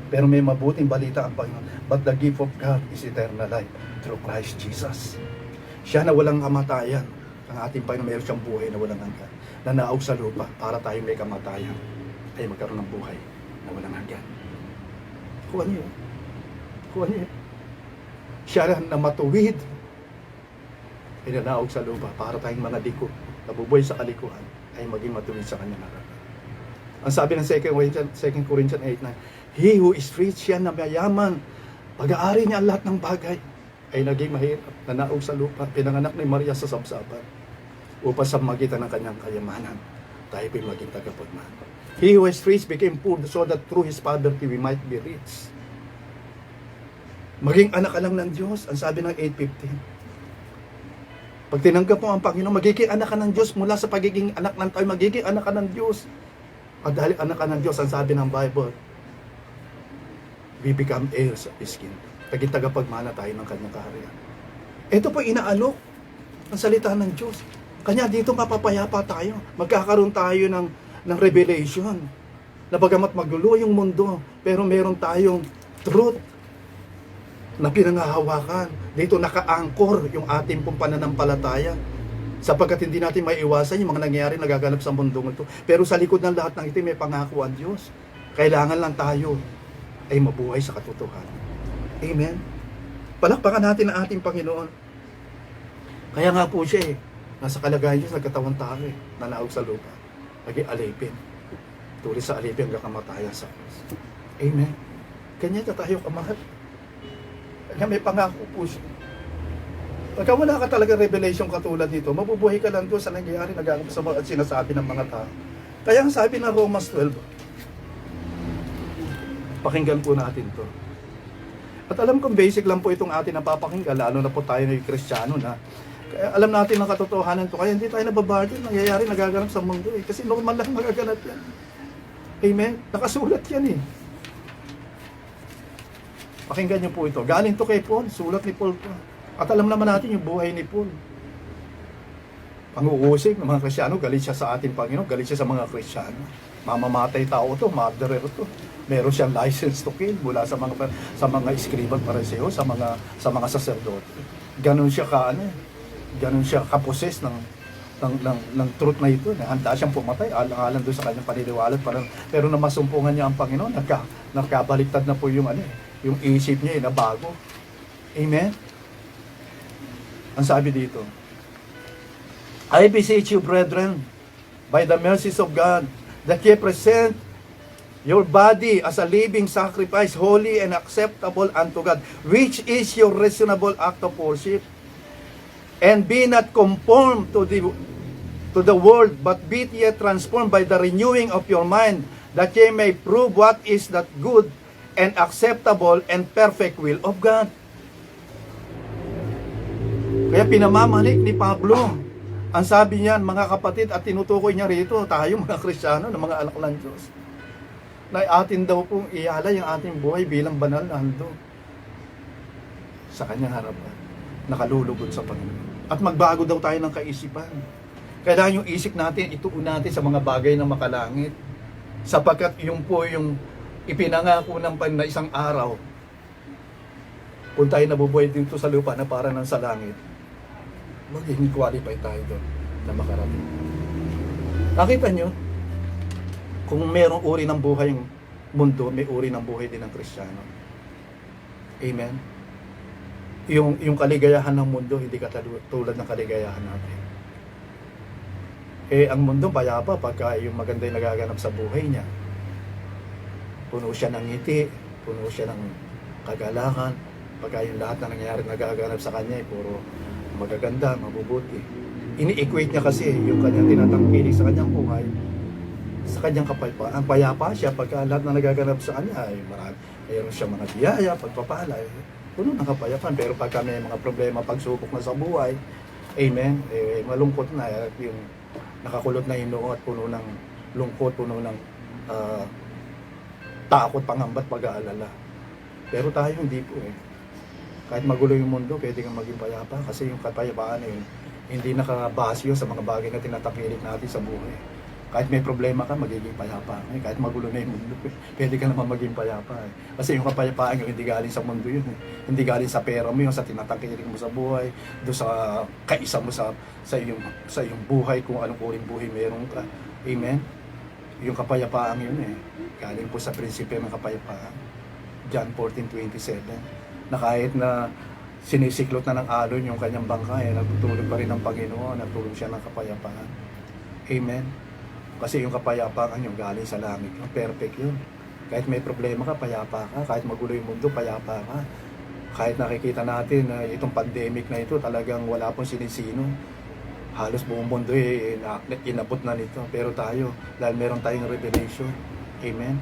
Pero may mabuting balita ang Panginoon. But the gift of God is eternal life through Christ Jesus. Siya na walang kamatayan. Ang ating Panginoon, mayroon siyang buhay na walang hanggan. Na naog sa lupa para tayo may kamatayan ay magkaroon ng buhay na walang hanggan. Kuha niyo. Kuha niyo. Siya na matuwid ay nanaog sa lupa para tayong mga liko, nabubuhay sa kalikuhan, ay maging matuwid sa kanyang harapan. Ang sabi ng 2 Corinthians 8:9, He who is rich, siya na mayaman, pag-aari niya ang lahat ng bagay, ay naging mahirap, nanaog sa lupa, pinanganak ni Maria sa sabsaban, upang sa magitan ng kanyang kayamanan, tayo po'y maging tagapagmahal. He who is rich became poor so that through his poverty we might be rich. Maging anak ka lang ng Diyos, ang sabi ng 8:15. Pag tinanggap mo ang Panginoon, magiging anak ka ng Diyos mula sa pagiging anak ng tayo, magiging anak ka ng Diyos. At dahil anak ka ng Diyos, ang sabi ng Bible, we become heirs of His kingdom. Naging tagapagmana tayo ng kanyang kaharian. Ito po inaalok ang salita ng Diyos. Kanya dito mapapayapa tayo. Magkakaroon tayo ng revelation. Na bagamat magulo yung mundo, pero meron tayong truth na pinangahawakan. Dito naka-anchor yung ating pong pananampalataya. Sapagkat hindi natin maiiwasan yung mga nangyayari nagaganap sa mundong ito. Pero sa likod ng lahat ng ito may pangako ang Diyos. Kailangan lang tayo ay mabuhay sa katotohanan. Amen? Palakpakan natin ang ating Panginoon. Kaya nga po siya nasa kalagayan Diyos, nagkatawan tao nanaog sa lupa. Naging alipin. Tuloy sa alipin hanggang kamatayan sa krus. Amen? Kanya tayo kamahal. Kaya may pangako po siya. Pagka wala ka talaga revelation katulad nito, mabubuhay ka lang doon sa nangyayari, nagagap sa mga sinasabi ng mga tao. Kaya ang sabi ng Romans 12, pakinggan po natin to. At alam kong basic lang po itong atin napapakinggan, lalo na po tayo na yung Kristiyano na. Kaya alam natin ang katotohanan to, kaya hindi tayo nababarden, nangyayari, nagaganap sa mundo Kasi normal lang magaganap yan. Amen? Nakasulat yan Pakinggan niyo po ito. Galing to kay Paul, sulat ni Paul to. At alam naman natin yung buhay ni Paul. Pang-uusig ng mga Kristiyano, galit siya sa ating Panginoon, galit siya sa mga Kristiyano. Mamamatay tao to, murderer to. Meron siyang license to kill mula sa mga escriban pariseo, sa mga saserdote. Ganun siya ganun siya kaposes ng truth na ito. Handa siyang pumatay, alang-alang doon sa kanyang paniniwala. Pero na masumpungan niya ang Panginoon, nakabaliktad na po yung isip niya na bago. Amen? Ang sabi dito, I beseech you, brethren, by the mercies of God, that ye present your body as a living sacrifice, holy and acceptable unto God, which is your reasonable act of worship. And be not conformed to the world, but be ye transformed by the renewing of your mind, that ye may prove what is that good and acceptable and perfect will of God. Kaya pinamamalik ni Pablo. Ang sabi niyan, mga kapatid, at tinutukoy niya rito, tayo mga Kristiyano, ng mga anak ng Diyos, na atin daw pong ialay ang ating buhay bilang banal na handog sa kanyang harapan, nakalulugod sa Panginoon. At magbago daw tayo ng kaisipan. Kailangan yung isip natin, ituon natin sa mga bagay na makalangit. Sapagkat yung po yung ipinangako ng na isang araw, kung tayo nabubuhay dito sa lupa na para ng sa langit, magiging qualify tayo doon na makarating. Nakita nyo, kung merong uri ng buhay yung mundo, may uri ng buhay din ng Kristiyano. Amen? Yung kaligayahan ng mundo, hindi katulad ng kaligayahan natin. Ang mundo payapa pagka yung maganda yung nagaganap sa buhay niya. Puno siya ng ngiti, puno siya ng kagalakan, pagka yung lahat na nangyayari nagaganap sa kanya ay puro magaganda, mabubuti. Ini-equate niya kasi yung kanyang tinatangkilik sa kanyang buhay sa kanyang kapayapaan. Ang payapa siya pagka lahat na nagaganap sa kanya ay mayroon siya mga biyaya, pagpapala, puno ng kapayapaan. Pero pagka may mga problema, pagsubok na sa buhay, amen, malungkot na, yung nakakulot na hinoo at puno ng lungkot, puno ng takot, pangambat, pag-aalala. Pero tayo hindi po Kahit magulo yung mundo, pwede kang maging payapa kasi yung kapayapaan na yun, hindi nakabasyo sa mga bagay na tinatakilik natin sa buhay. Kahit may problema ka, magiging payapa. Kahit magulo na yung mundo, pwede ka naman maging payapa. Kasi yung kapayapaan yung hindi galing sa mundo yun. Hindi galing sa pera mo, yung sa tinatakilik mo sa buhay, doon sa kaisa mo sa iyong buhay, kung anong uring buhay meron ka. Amen? Yung kapayapaan yun galing po sa prinsipyo ng kapayapaan. John 14:27. Na kahit na sinisiklot na ng alon yung kanyang bangka, nagtutulog pa rin ng Panginoon, nagtulog siya ng kapayapaan. Amen? Kasi yung kapayapaan yung galing sa langit, perfect yun. Kahit may problema ka, payapa ka. Kahit magulo yung mundo, payapa ka. Kahit nakikita natin na itong pandemic na ito, talagang wala pong sinisino. Halos buong mundo inabot na nito. Pero tayo, dahil meron tayong revelation, amen,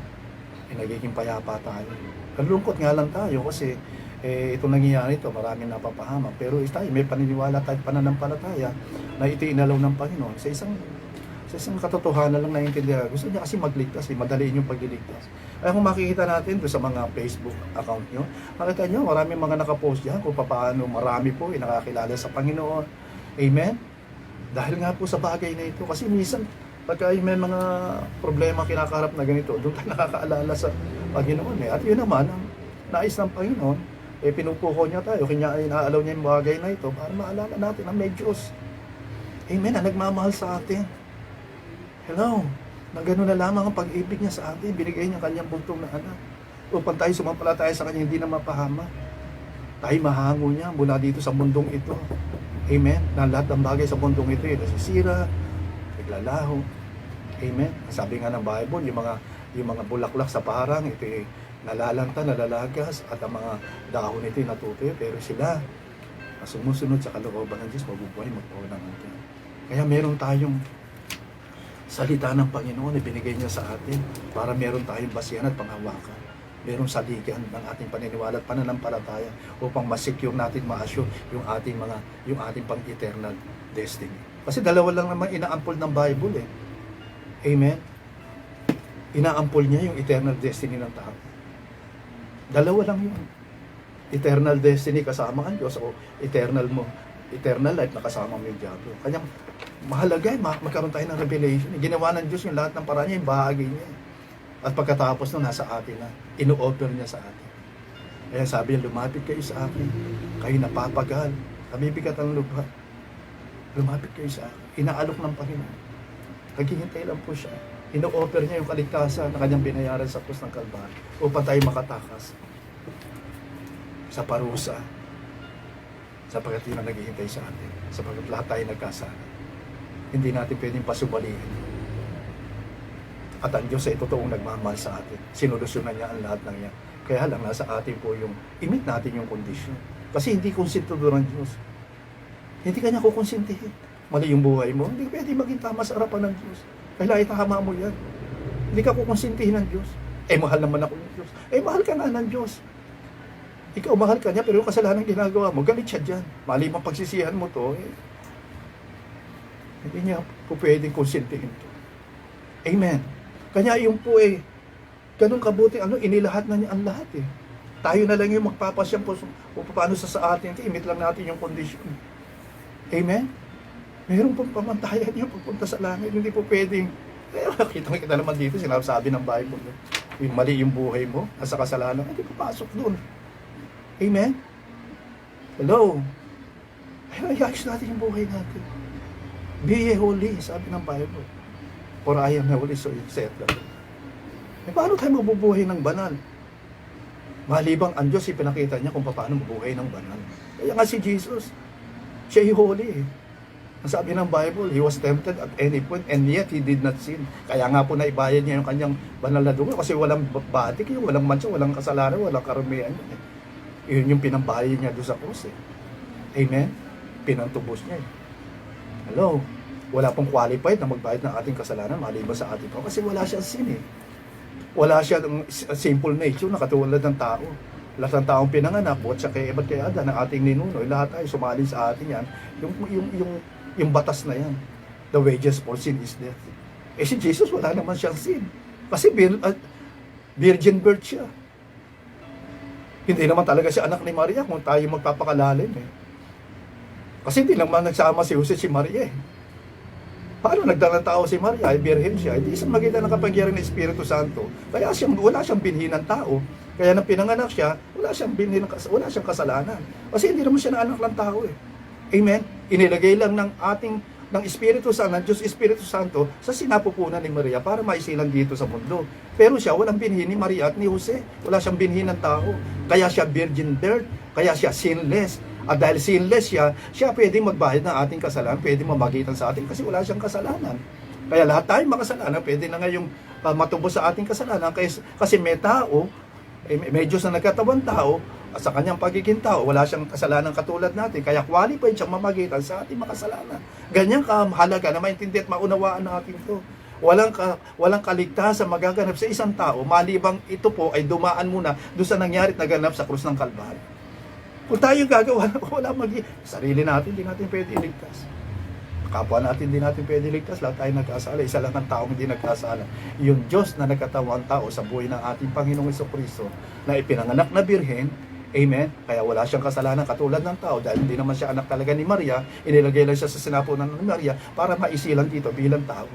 nagiging payapa tayo. Kalungkot nga lang tayo kasi ito nangyayari ito, maraming napapahamak. Pero tayo, may paniniwala tayo, pananampalataya na ito inalaw ng Panginoon sa isang katotohanan lang naiintindihan. Gusto niya kasi magligtas, madaliin yung pagliligtas. Ay kung makikita natin doon sa mga Facebook account nyo, makita nyo, maraming mga nakapost dyan kung paano marami po nakakilala sa Panginoon. Amen? Dahil nga po sa bagay na ito. Kasi minsan, pagka may mga problema kinakaharap na ganito, doon tayo nakakaalala sa Panginoon. At yun naman, ang nais ng Panginoon, pinupuko niya tayo, kanya ay naalaw niya yung bagay na ito para maalala natin na may Diyos. Amen, na nagmamahal sa atin. Hello, na gano'n na lamang ang pag-ibig niya sa atin, binigay niya kanyang buntong na anak. Upang tayo sumampalataya sa kanya, hindi na mapahama. Tayo mahango niya mula dito sa mundong ito. Amen, na lahat ng bagay sa mundong ito, nasisira, naglalaho. Amen, sabi nga ng Bible, yung mga bulaklak sa parang, ito nalalanta, nalalagas, at ang mga dahon nito natutuyo, pero sila sumusunod sa kalooban ng Diyos, mabubuhay, magpawalang hanggan. Kaya meron tayong salita ng Panginoon na binigay niya sa atin para meron tayong basihan at panghawakan. Merong saligan ng ating paniniwala at pananampalataya upang ma-secure natin, ma-assure yung ating pang-eternal destiny. Kasi dalawa lang naman inaampol ng Bible Amen? Inaampol niya yung eternal destiny ng tao. Dalawa lang yun. Eternal destiny kasama ang Diyos o eternal life na kasama mo yung diablo. Kanya mahalaga magkaroon tayo ng revelation. Ginawa ng Diyos yung lahat ng paraan niya, yung bahagi niya. At pagkatapos nung nasa atin na, ino-offer niya sa atin. Kaya sabi niya, lumapit kayo sa akin. Kayo napapagal. Nabibigat ang lubha. Lumapit kayo sa akin. Inaalok ng Panginoon. Naghihintay lang po siya. Ino-offer niya yung kaligtasan na kanyang binayaran sa krus ng Kalbaryo upang tayo makatakas sa parusa sapagkat yun ang naghihintay sa atin, sapagkat lahat tayo nagkasala. Hindi natin pwedeng pasubalihin. At ang Diyos ay totoong nagmamahal sa atin. Sinolusyonan niya ang lahat ng yan. Kaya lang, nasa atin po yung imit natin yung kondisyon. Kasi hindi konsentidor ng Diyos. Hindi ka niya kukonsintihin. Mali yung buhay mo, hindi pwede maging tama sa harapan ng Diyos. Kailangan itahama mo yan. Hindi ka kukonsintihin ng Diyos. Mahal naman ako ng Diyos. Mahal ka nga ng Diyos. Ikaw mahal ka niya, pero yung kasalanan ginagawa mo, galit siya dyan. Mali mang pagsisihan mo to, hindi niya po pwedeng konsintihin to. Amen. Kanya yung po ganun kabuti, inilahat na niya ang lahat Tayo na lang yung magpapasyam po kung paano sa atin, imit lang natin yung kondisyon. Amen? Meron pong pamantayan niya pagpunta sa langit, hindi po pwedeng, kita naman dito, sinasabi ng Bible, yung mali yung buhay mo, nasa kasalanan, hindi papasok doon. Amen? Hello? Ayos natin yung buhay natin. Be ye holy, sabi ng Bible. For I am holy, so you said that. Paano tayo mabubuhay ng banal? Malibang ang Diyos, ipinakita niya kung paano mabuhay ng banal. Kaya nga si Jesus, siya yung holy Ang sabi ng Bible, he was tempted at any point and yet he did not sin. Kaya nga po naibayad niya yung kanyang banal na dugo kasi walang batik, walang mancha, walang kasalanan, walang karumian. Yun yung pinambayad niya doon sa krus Amen? Pinantubos niya Hello? Wala pong qualified na magbayad ng ating kasalanan maliban sa ating tao kasi wala siyang sin Wala siyang simple nature na katulad ng tao. Lahat ng taong pinanganak, buhat siya kay Ebat kay Adan, ng ating ninunoy, lahat ay sumali sa atin yan. Yung batas na yan. The wages for sin is death. Si Jesus wala naman siyang sin. Kasi virgin birth siya. Hindi naman talaga siya anak ni Maria kung tayo magpapakalalim Kasi hindi naman nagsama si Jose si Maria Paano nagdalang tao si Maria? Birhen siya. Hindi isang magitan ng kapangyarihan ng Espiritu Santo. Kaya wala siyang binhi ng tao. Kaya nang pinanganak siya, wala siyang kasalanan. Kasi hindi naman siya na anak ng tao Amen? Inilagay lang ng Espiritu Santo, ng Diyos Espiritu Santo sa sinapupunan ni Maria para maisilang dito sa mundo. Pero siya walang binhi ni Maria at ni Jose. Wala siyang binhi ng tao. Kaya siya virgin birth. Kaya siya sinless. At dahil sinless siya pwedeng magbayad ng ating kasalanan, pwedeng mamagitan sa atin kasi wala siyang kasalanan. Kaya lahat tayo makasalanan, pwede na ngayong matubos sa ating kasalanan kasi may tao, may Diyos na nagkatawang tao, at sa kanyang pagiging tao, wala siyang kasalanan katulad natin. Kaya qualified siyang mamagitan sa ating makasalanan. Ganyan kahalaga na maintindihan at maunawaan natin ito. Walang kaligtasan magaganap sa isang tao, malibang ito po ay dumaan muna doon sa nangyari at naganap sa krus ng Kalbaryo. Kung tayo gagawa, wala sarili natin, hindi natin pwede iligtas. Kapwa natin, hindi natin pwede iligtas. Lahat tayo nagkasala. Isa lang ang taong hindi nagkasala. Yung Diyos na nagkatawang tao sa buhay ng ating Panginoong Jesucristo na ipinanganak na birhen, amen? Kaya wala siyang kasalanan katulad ng tao dahil hindi naman siya anak talaga ni Maria. Inilagay lang siya sa sinapunan ni Maria para maisilang dito bilang tao.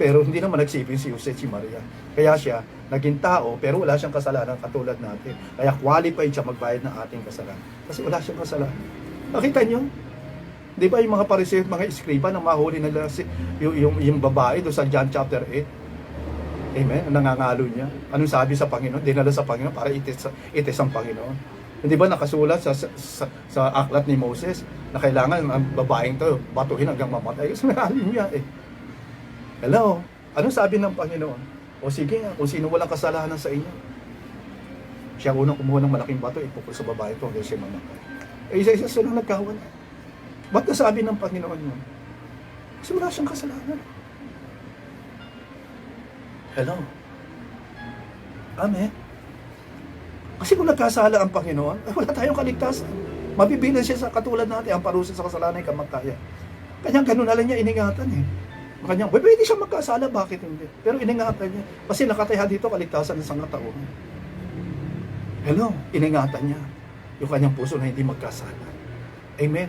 Pero hindi naman nagsipin si Jose si Maria. Kaya siya naging tao pero wala siyang kasalanan katulad natin. Kaya qualified siya magbayad ng ating kasalanan. Kasi wala siyang kasalanan. Nakita niyo? Di ba yung mga Pariseo at mga Eskriba na mahuli nila yung babae doon sa John chapter 8? Amen? Nangangalo niya. Anong sabi sa Panginoon? Dinala sa Panginoon para itis ang Panginoon. Hindi ba nakasulat sa aklat ni Moses na kailangan ang babaeng to batuhin hanggang mamatay? Kasi mahalin niya Hello? Anong sabi ng Panginoon? O sige nga, kung sino walang kasalanan sa inyo. Siya unang kumuha ng malaking bato, ipukul sa babae ito hanggang siya mamatay. Isa-isa silang nagkawan. Ba't nasabi ng Panginoon yun? Kasi wala siyang kasalanan. Hello? Amen? Kasi kung nagkasala ang Panginoon, wala tayong kaligtasan. Mabibilan siya sa katulad natin, ang parusa sa kasalanan ay kamatayan. Kanyang ganun na lang niya iningatan Kanyang, pwede siya magkasala, bakit hindi? Pero iningatan niya. Kasi nakataya dito kaligtasan ng sangkataon. Hello? Iningatan niya yung kanyang puso na hindi magkasala. Amen?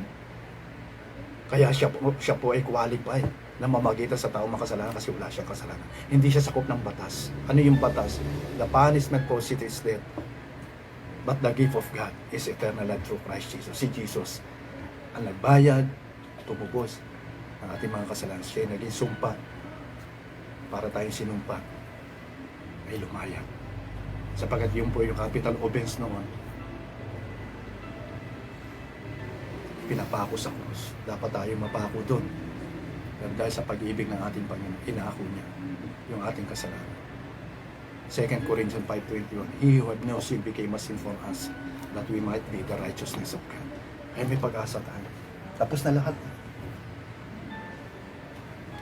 Kaya siya po ay qualified na mamagitan sa taong makasalanan kasi wala siyang kasalanan. Hindi siya sakop ng batas. Ano yung batas? The punishment for sin is death. But the gift of God is eternal life through Christ Jesus. Si Jesus ang nagbayad, tumubos ang ating mga kasalanan. Siya ay naging sumpa para tayong sinumpa ay lumayag. Sapagkat yun po yung capital offense noon. Pinapako sa krus. Dapat tayo mapako doon. Pero dahil sa pag-ibig ng ating Panginoon, inako niya yung ating kasalanan. 2 Corinthians 5:21, He who had no sin became a sin for us, that we might be the righteousness of God. Ay may pag-asa tayo. Tapos na lahat.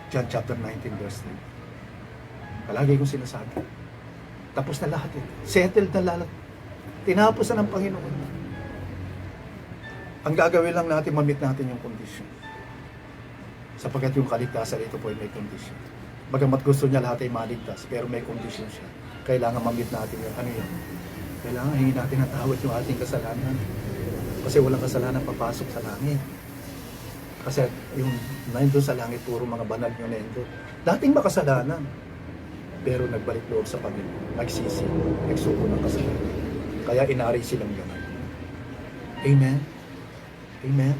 John chapter 19 verse 3. Palagi kong sinasabi. Tapos na lahat. Settled na lahat. Tinapos na ng Panginoon. Ang gagawin lang natin, mamit natin yung kondisyon. Sapagkat yung kaligtasan ito po ay may kondisyon. Bagamat gusto niya lahat ay maligtas, pero may kondisyon siya. Kailangan mamit natin yung ano yun. Kailangan hingin natin ang tawad yung ating kasalanan. Kasi walang kasalanan papasok sa langit. Kasi yung nandun sa langit, puro mga banal yung nandun. Dating makasalanan. Pero nagbalik loob sa Panginoon. Nagsisi. Nagsuko ng kasalanan. Kaya inari silang gano'n. Amen? Amen?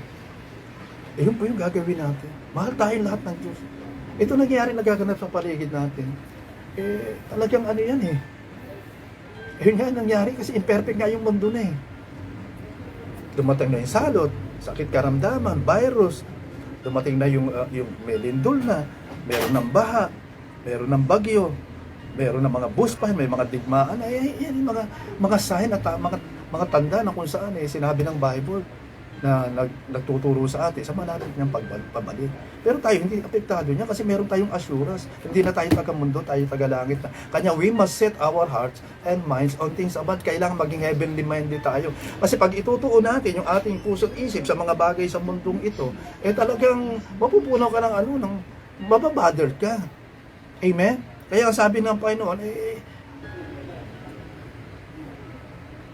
Yun po yung gagawin natin. Mahal tayo lahat ng Diyos. Ito nangyayari, nagaganap sa paligid natin. Talagang ano yan Yun nga nangyari kasi imperfect nga yung mundo na Dumating na yung salot, sakit karamdaman, virus. Dumating na yung may lindol na, meron ng baha, meron ng bagyo, meron ng mga bushfire, may mga digmaan. Yan yung mga sign at mga tanda na kung saan sinabi ng Bible na nagtuturo sa atin sa malapit niyang pabalik. Pero tayo hindi apektado niya kasi meron tayong assurance. Hindi na tayo taga-mundo, tayo taga-langit na. Kanya we must set our hearts and minds on things above. Kailangan maging heavenly minded tayo. Kasi pag itutuon natin yung ating puso't isip sa mga bagay sa mundong ito, talagang mapupunaw ka ng mababother ka. Amen? Kaya sabi ng Panginoon,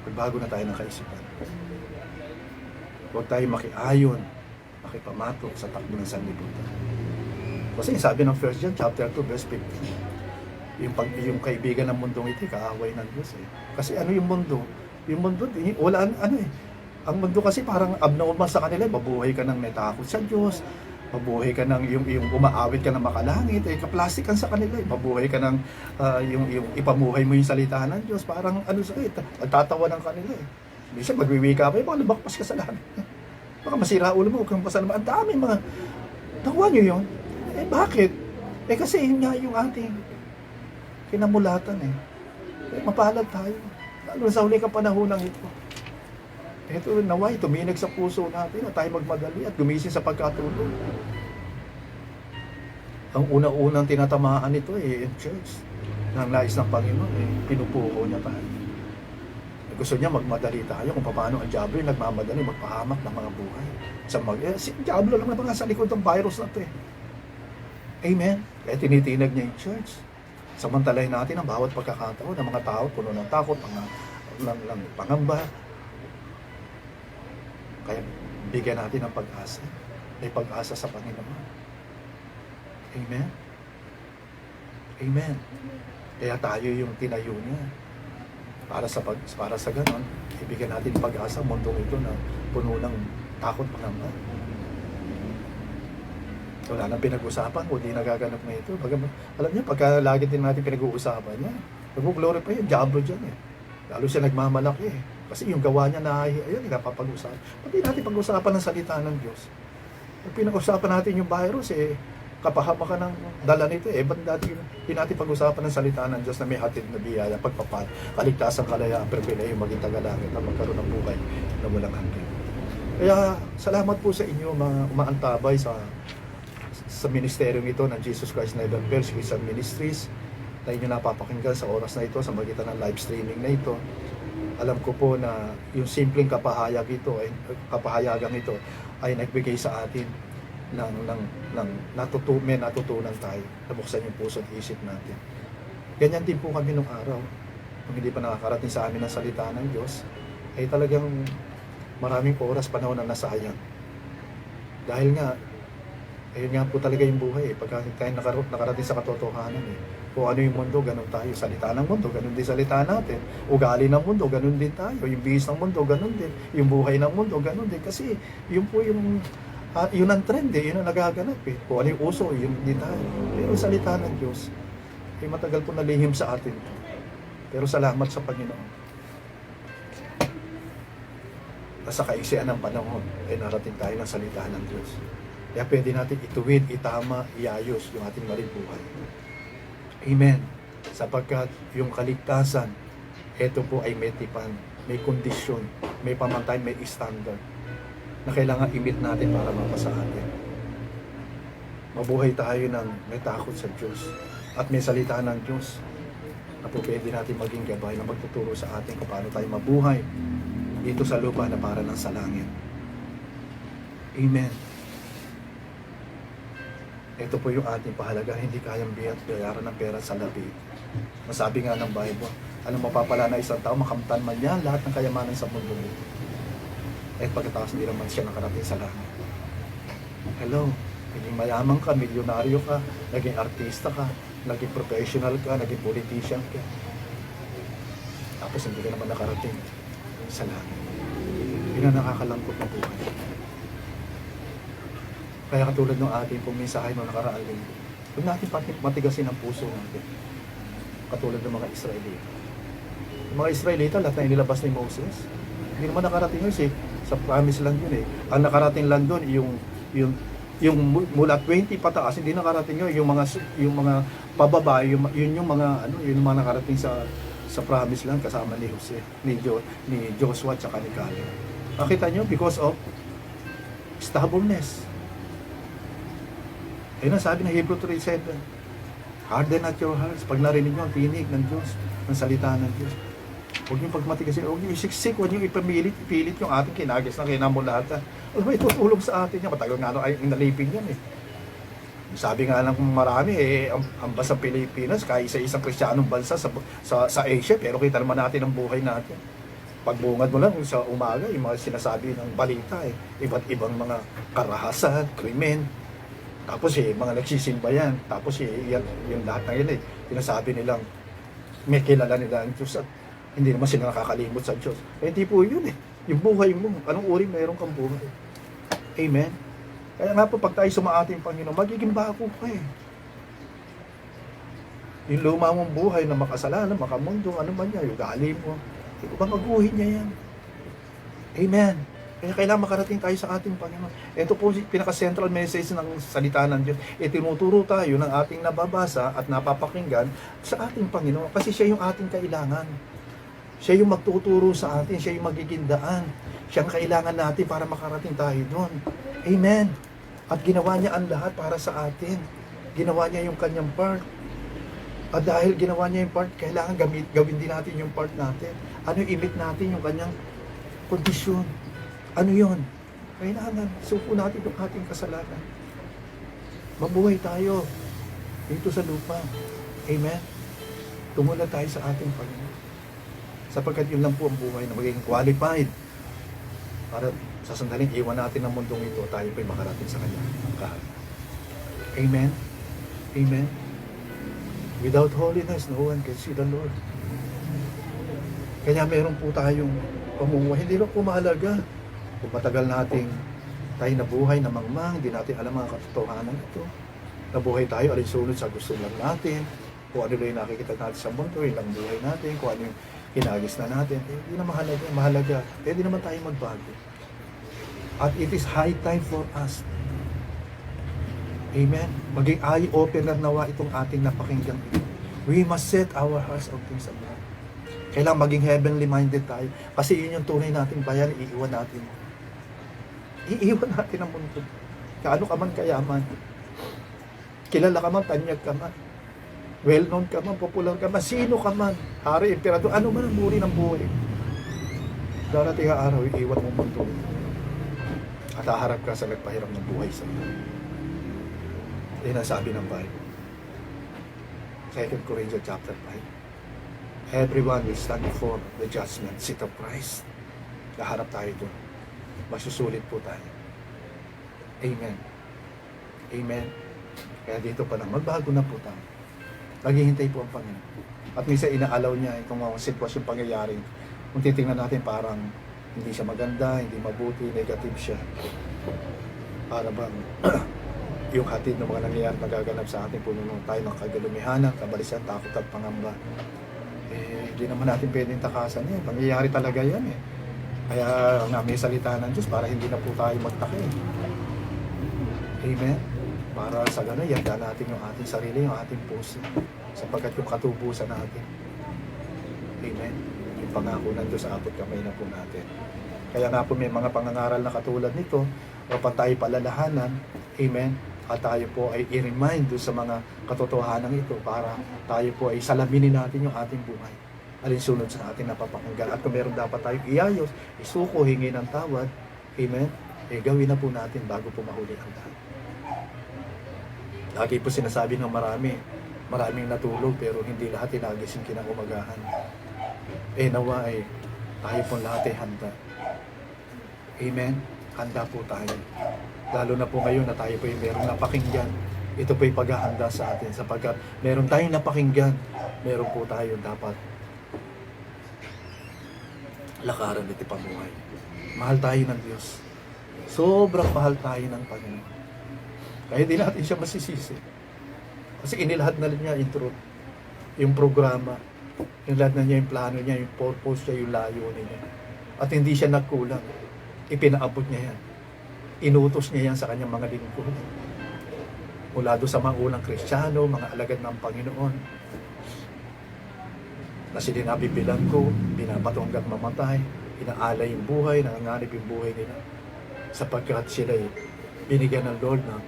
magbago na tayo ng kaisipan. Huwag tayo makiayon, makipamatok sa takbo ng sanlibutan. Kasi sabi ng 1 John chapter 2 verse 15, yung kaibigan ng mundong ito, kaaway ng Diyos Kasi ano yung mundo? Yung mundo, wala Ang mundo kasi parang abnormal sa kanila, mabuhay ka ng may takot sa Diyos, mabuhay ka ng yung umaawit ka ng makalangit, kaplastikan sa kanila, mabuhay ka ng yung ipamuhay mo yung salita ng Diyos, parang tatawa ng kanila Minsan magwiwika pa baka lumakpas ka sa langit. Baka masira ulo mo, huwag kang pasalamat. Ang dami mga, nakuha nyo yun? Bakit? Kasi yun nga yung ating kinamulatan mapalad tayo. Lalo sa huli kapanahonang ito. Ito naway, tuminag sa puso natin na tayo magmadali at gumising sa pagkatulog. Ang unang-unang tinatamaan nito in church. Nang nais ng Panginoon, pinupuko niya tayo. Gusto niya magmadali tayo kung paano ang diablo yung nagmamadali magpahamak ng mga buhay. Si diablo lang naman sa likod ng virus na ito Amen? Kaya tinitinag niya yung church. Samantalahin natin ang bawat pagkakataon ng mga tao, puno ng takot, ng pangamba. Kaya bigyan natin ng pag-asa. May pag-asa sa Panginoon. Amen? Amen. Kaya tayo yung tinayo niya. Para sa ganon, ibigyan natin pag-asa ang mundong ito na puno ng takot pangamba. Wala nang pinag-usapan, kundi nagaganap na ito. Alam niyo, pagka lagi din natin pinag-uusapan niya, nag-glorify yung diablo dyan Lalo siya nagmamalaki Kasi yung gawa niya na, ayun, napapag-usapan. Pati natin pag-usapan ng salita ng Diyos. Pag pinag-usapan natin yung virus, kapahama ka ng dala nito ba't dati hindi natin pag-usapan ng salita ng Diyos na may hatid na biyaya, pagpapal, kaligtasan, kalayaan, pribileyo, maging tagalangit at magkaroon ng buhay na walang hanggan. Kaya salamat po sa inyo mga umaantabay sa ministeryong ito ng Jesus Christ Never Fails Christian Ministries na inyo napapakinggan sa oras na ito sa magitan ng live streaming na ito. Alam ko po na yung simpleng kapahayagang ito ay nagbigay sa atin may natutunan tayo, nabuksan yung puso at isip natin. Ganyan din po kami nung araw. Kung hindi pa nakakarating sa amin ang salita ng Diyos, ay talagang maraming oras, panahon na nasayang. Dahil nga, ayun nga po talaga yung buhay. Pagka tayo nakarating sa katotohanan kung ano yung mundo, ganun tayo. Salita ng mundo, ganun din salita natin. Ugali ng mundo, ganun din tayo. Yung bihis ng mundo, ganun din. Yung buhay ng mundo, ganun din. Kasi yun po yung yun ang trend yun ang nagaganap Kung ano yung uso, yun din tayo. Pero yung salita ng Diyos, ay matagal po nalihim sa atin. Pero salamat sa Panginoon. Sa kaisian ng panahon, ay narating tayo ng salita ng Diyos. Kaya pwede natin ituwid, itama, iayos yung ating maling buhay. Amen. Sapagkat yung kaligtasan, ito po ay may tipan, may kondisyon, may pamantay, may standard na kailangan i-meet natin para mapasa atin. Mabuhay tayo ng may takot sa Diyos at may salita ng Diyos na po pwede natin maging gabay na magtuturo sa atin kung paano tayo mabuhay dito sa lupa na para ng sa langit. Amen. Ito po yung ating pahalaga, hindi kayang bayaran ng pera sa labi. Masabi nga ng Bible, ano mapapala na isang tao, makamtan man yan lahat ng kayamanan sa mundo nito. At pagkatapos hindi naman siya nakarating sa langit. Hello, naging mayaman ka, milyonaryo ka, naging artista ka, naging professional ka, naging politician ka. Tapos hindi ka naman nakarating sa langit. Yun ang nakakalangkot ng buhay. Kaya katulad ng ating pong mensahe nung nakaraang linggo, huwag natin matigasin ang puso natin. Katulad ng mga Israelita. Yung mga Israelita, lahat na inilabas ni Moses, hindi naman nakarating yun sa promise land yun eh. Ang nakarating land doon, yung mula 20 pataas, hindi nakarating yun. Yung mga pababa, yung mga nakarating sa promise land kasama ni Jose, ni Joshua at ni Caleb. Nakita nyo, because of stubbornness. Ayun ang sabi ng Hebrew 3:7. Harden not your hearts. Pag narinig nyo ang tinig ng Diyos, ng salita ng Diyos, huwag nyo pagmatigasin, huwag nyo isiksik, huwag nyo ipilit yung ating kinagas na kinamulatan. Alam mo, itutulong sa atin yan. Matagal nga ay inalipin yan eh. Sabi nga ng marami ang basang Pilipinas, kaya isa-isang Kristiyanong bansa sa Asia, pero kita naman natin ang buhay natin. Pagbungad mo lang sa umaga, yung mga sinasabi ng balita iba't ibang mga karahasan, krimen. Tapos mga nagsisimba yan. Tapos yung lahat ng yan sinasabi nilang may kilala nila ang Diyos at hindi naman sila nakakalimot sa Diyos. Hindi po yun eh. Yung buhay mo, anong uri mayroon kang buhay. Amen. Kaya nga po, pag tayo sumaating Panginoon, magiging bago ka eh. Yung luma mong buhay na makasalanan, makamundo, ano man yan, yung gali mo, babaguhin niya yan. Amen. Kaya kailangan makarating tayo sa ating Panginoon. Ito po pinaka-central message ng salita ng Diyos. Tinuturo tayo ng ating nababasa at napapakinggan sa ating Panginoon. Kasi siya yung ating kailangan. Siya yung magtuturo sa atin. Siya yung magiging daan. Siya ang kailangan natin para makarating tayo doon. Amen. At ginawa niya ang lahat para sa atin. Ginawa niya yung kanyang part. At dahil ginawa niya yung part, kailangan gawin din natin yung part natin. Ano yung imit natin yung kanyang kondisyon. Ano yun? Kailangan suko natin yung ating kasalanan. Mabuhay tayo dito sa lupa. Amen? Tumulad tayo sa ating Panginoon. Sapagkat yun lang po ang buhay na magiging qualified para sa sandaling iwan natin ang mundong ito, tayo po'y makarating sa Kanya. Amen? Amen? Without holiness, no one can see the Lord. Kaya meron po tayong pamumuhay. Hindi lang po mahalaga kung matagal nating tayo nabuhay na mangmang, hindi natin alam mga katotohanan ito. Nabuhay tayo alinsunod sa gusto lang natin, kung ano yung nakikita natin sa mundo, ilang buhay natin, kung ano yung hinagis na natin. Hindi na mahalaga. Pwede naman tayo magbago. At it is high time for us. Amen. Maging eye-opener nawa itong ating napakinggang ito. We must set our hearts on things above. Kailangan maging heavenly minded tayo. Kasi yun yung tunay nating bayan, iiwan natin. Iiwan natin ang mundo. Kaano ka man kayaman. Kilala ka man, tanyag ka man. Well-known ka man, popular ka man. Sino ka man. Hari, emperador, ano man ang muri ng buhay. Darating ang araw, iiwan mo mundo. At haharap ka sa nagpahiram ng buhay sa iyo. Yan ang sabi ng Bible. 2 Corinthians chapter 5. Everyone will stand before the judgment seat of Christ. Naharap tayo doon. Masusulit po tayo. Amen. Amen. Kaya dito pa lang, magbago na po tayo. Naghihintay po ang Panginoon. At minsan inaalaw niya itong mga sitwasyon pangyayari. Kung titingnan natin parang hindi siya maganda, hindi mabuti, negative siya. Para bang yung hatid ng mga nangyayari nagaganap sa ating puno tayo ng kagalumihanan, kabalisan, takot at pangamba. Hindi naman natin pwedeng takasan yan. Pangyayari talaga yan eh. Kaya nga may salita ng Diyos para hindi na po tayo magtaka. Amen? Para sa gano'n, yanda natin yung ating sarili, yung ating puso. Sapagkat yung katubusan natin. Amen? Yung pangako ng Diyos, abot kamay na po natin. Kaya nga po may mga pangangaral na katulad nito, o tayo palalahanan, amen, at tayo po ay i-remind doon sa mga katotohanan ito para tayo po ay salaminin natin yung ating buhay. Alinsunod sa ating napapakinggan. At kung meron dapat tayong iayos, isuko, hingi ng tawad, amen, gawin na po natin bago po mahuli ang lahat. Lagi po sinasabi ng maraming natulog pero hindi lahat inagising kinaumagahan. Nawa ay tayo po lahat ay handa. Amen? Handa po tayo. Lalo na po ngayon na tayo po ay merong napakinggan. Ito po ay paghahanda sa atin sapagkat meron tayong napakinggan. Meron po tayo dapat lakaran at ipamuhay. Mahal tayo ng Diyos. Sobrang mahal tayo ng Panginoon. Kaya di natin siya masisisi. Kasi inilahad na niya yung truth, yung programa, inilahad na niya yung plano niya, yung purpose niya, yung layunin niya. At hindi siya nagkulang. Ipinaabot niya yan. Inutos niya yan sa kanyang mga lingkod. Mula doon sa mga unang Kristiyano, mga alagad ng Panginoon, na sininabibilang ko, binabato hanggang mamatay, inaalay yung buhay, nanganganib yung buhay nila. Sapagkat sila'y binigyan ng Lord ng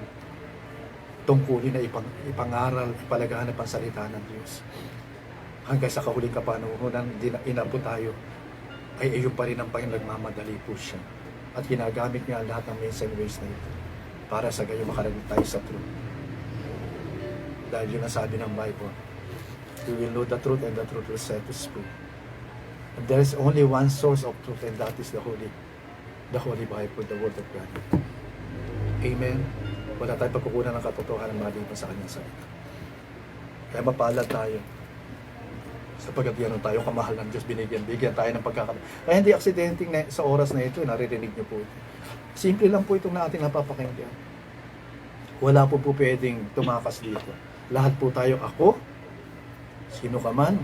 tungkulin na ipangaral, ipalaganap ang salita ng Diyos. Hanggang sa kahuling kapanahonan, inabot tayo, ay iyon pa rin ang Panginoon, nagmamadali po siya. At ginagamit niya lahat ng means and ways na ito para sa gayon makarating tayo sa truth. Dahil yun ang sabi ng Bible, we will know the truth and the truth will set us free. And there is only one source of truth and that is the Holy Bible, the Word of God. Amen. Wala tayong pagkukunan ng katotohanan maliban sa kanyang salita. Kaya mapalad tayo. Sapagkat yan tayo kamahal ng Diyos, bigyan tayo ng pagkakataon. Kaya hindi aksidenteng sa oras na ito, naririnig niyo po ito. Simple lang po itong na ating napapakinggan. Wala po pwedeng tumakas dito. Lahat po tayo, ako, sino ka man,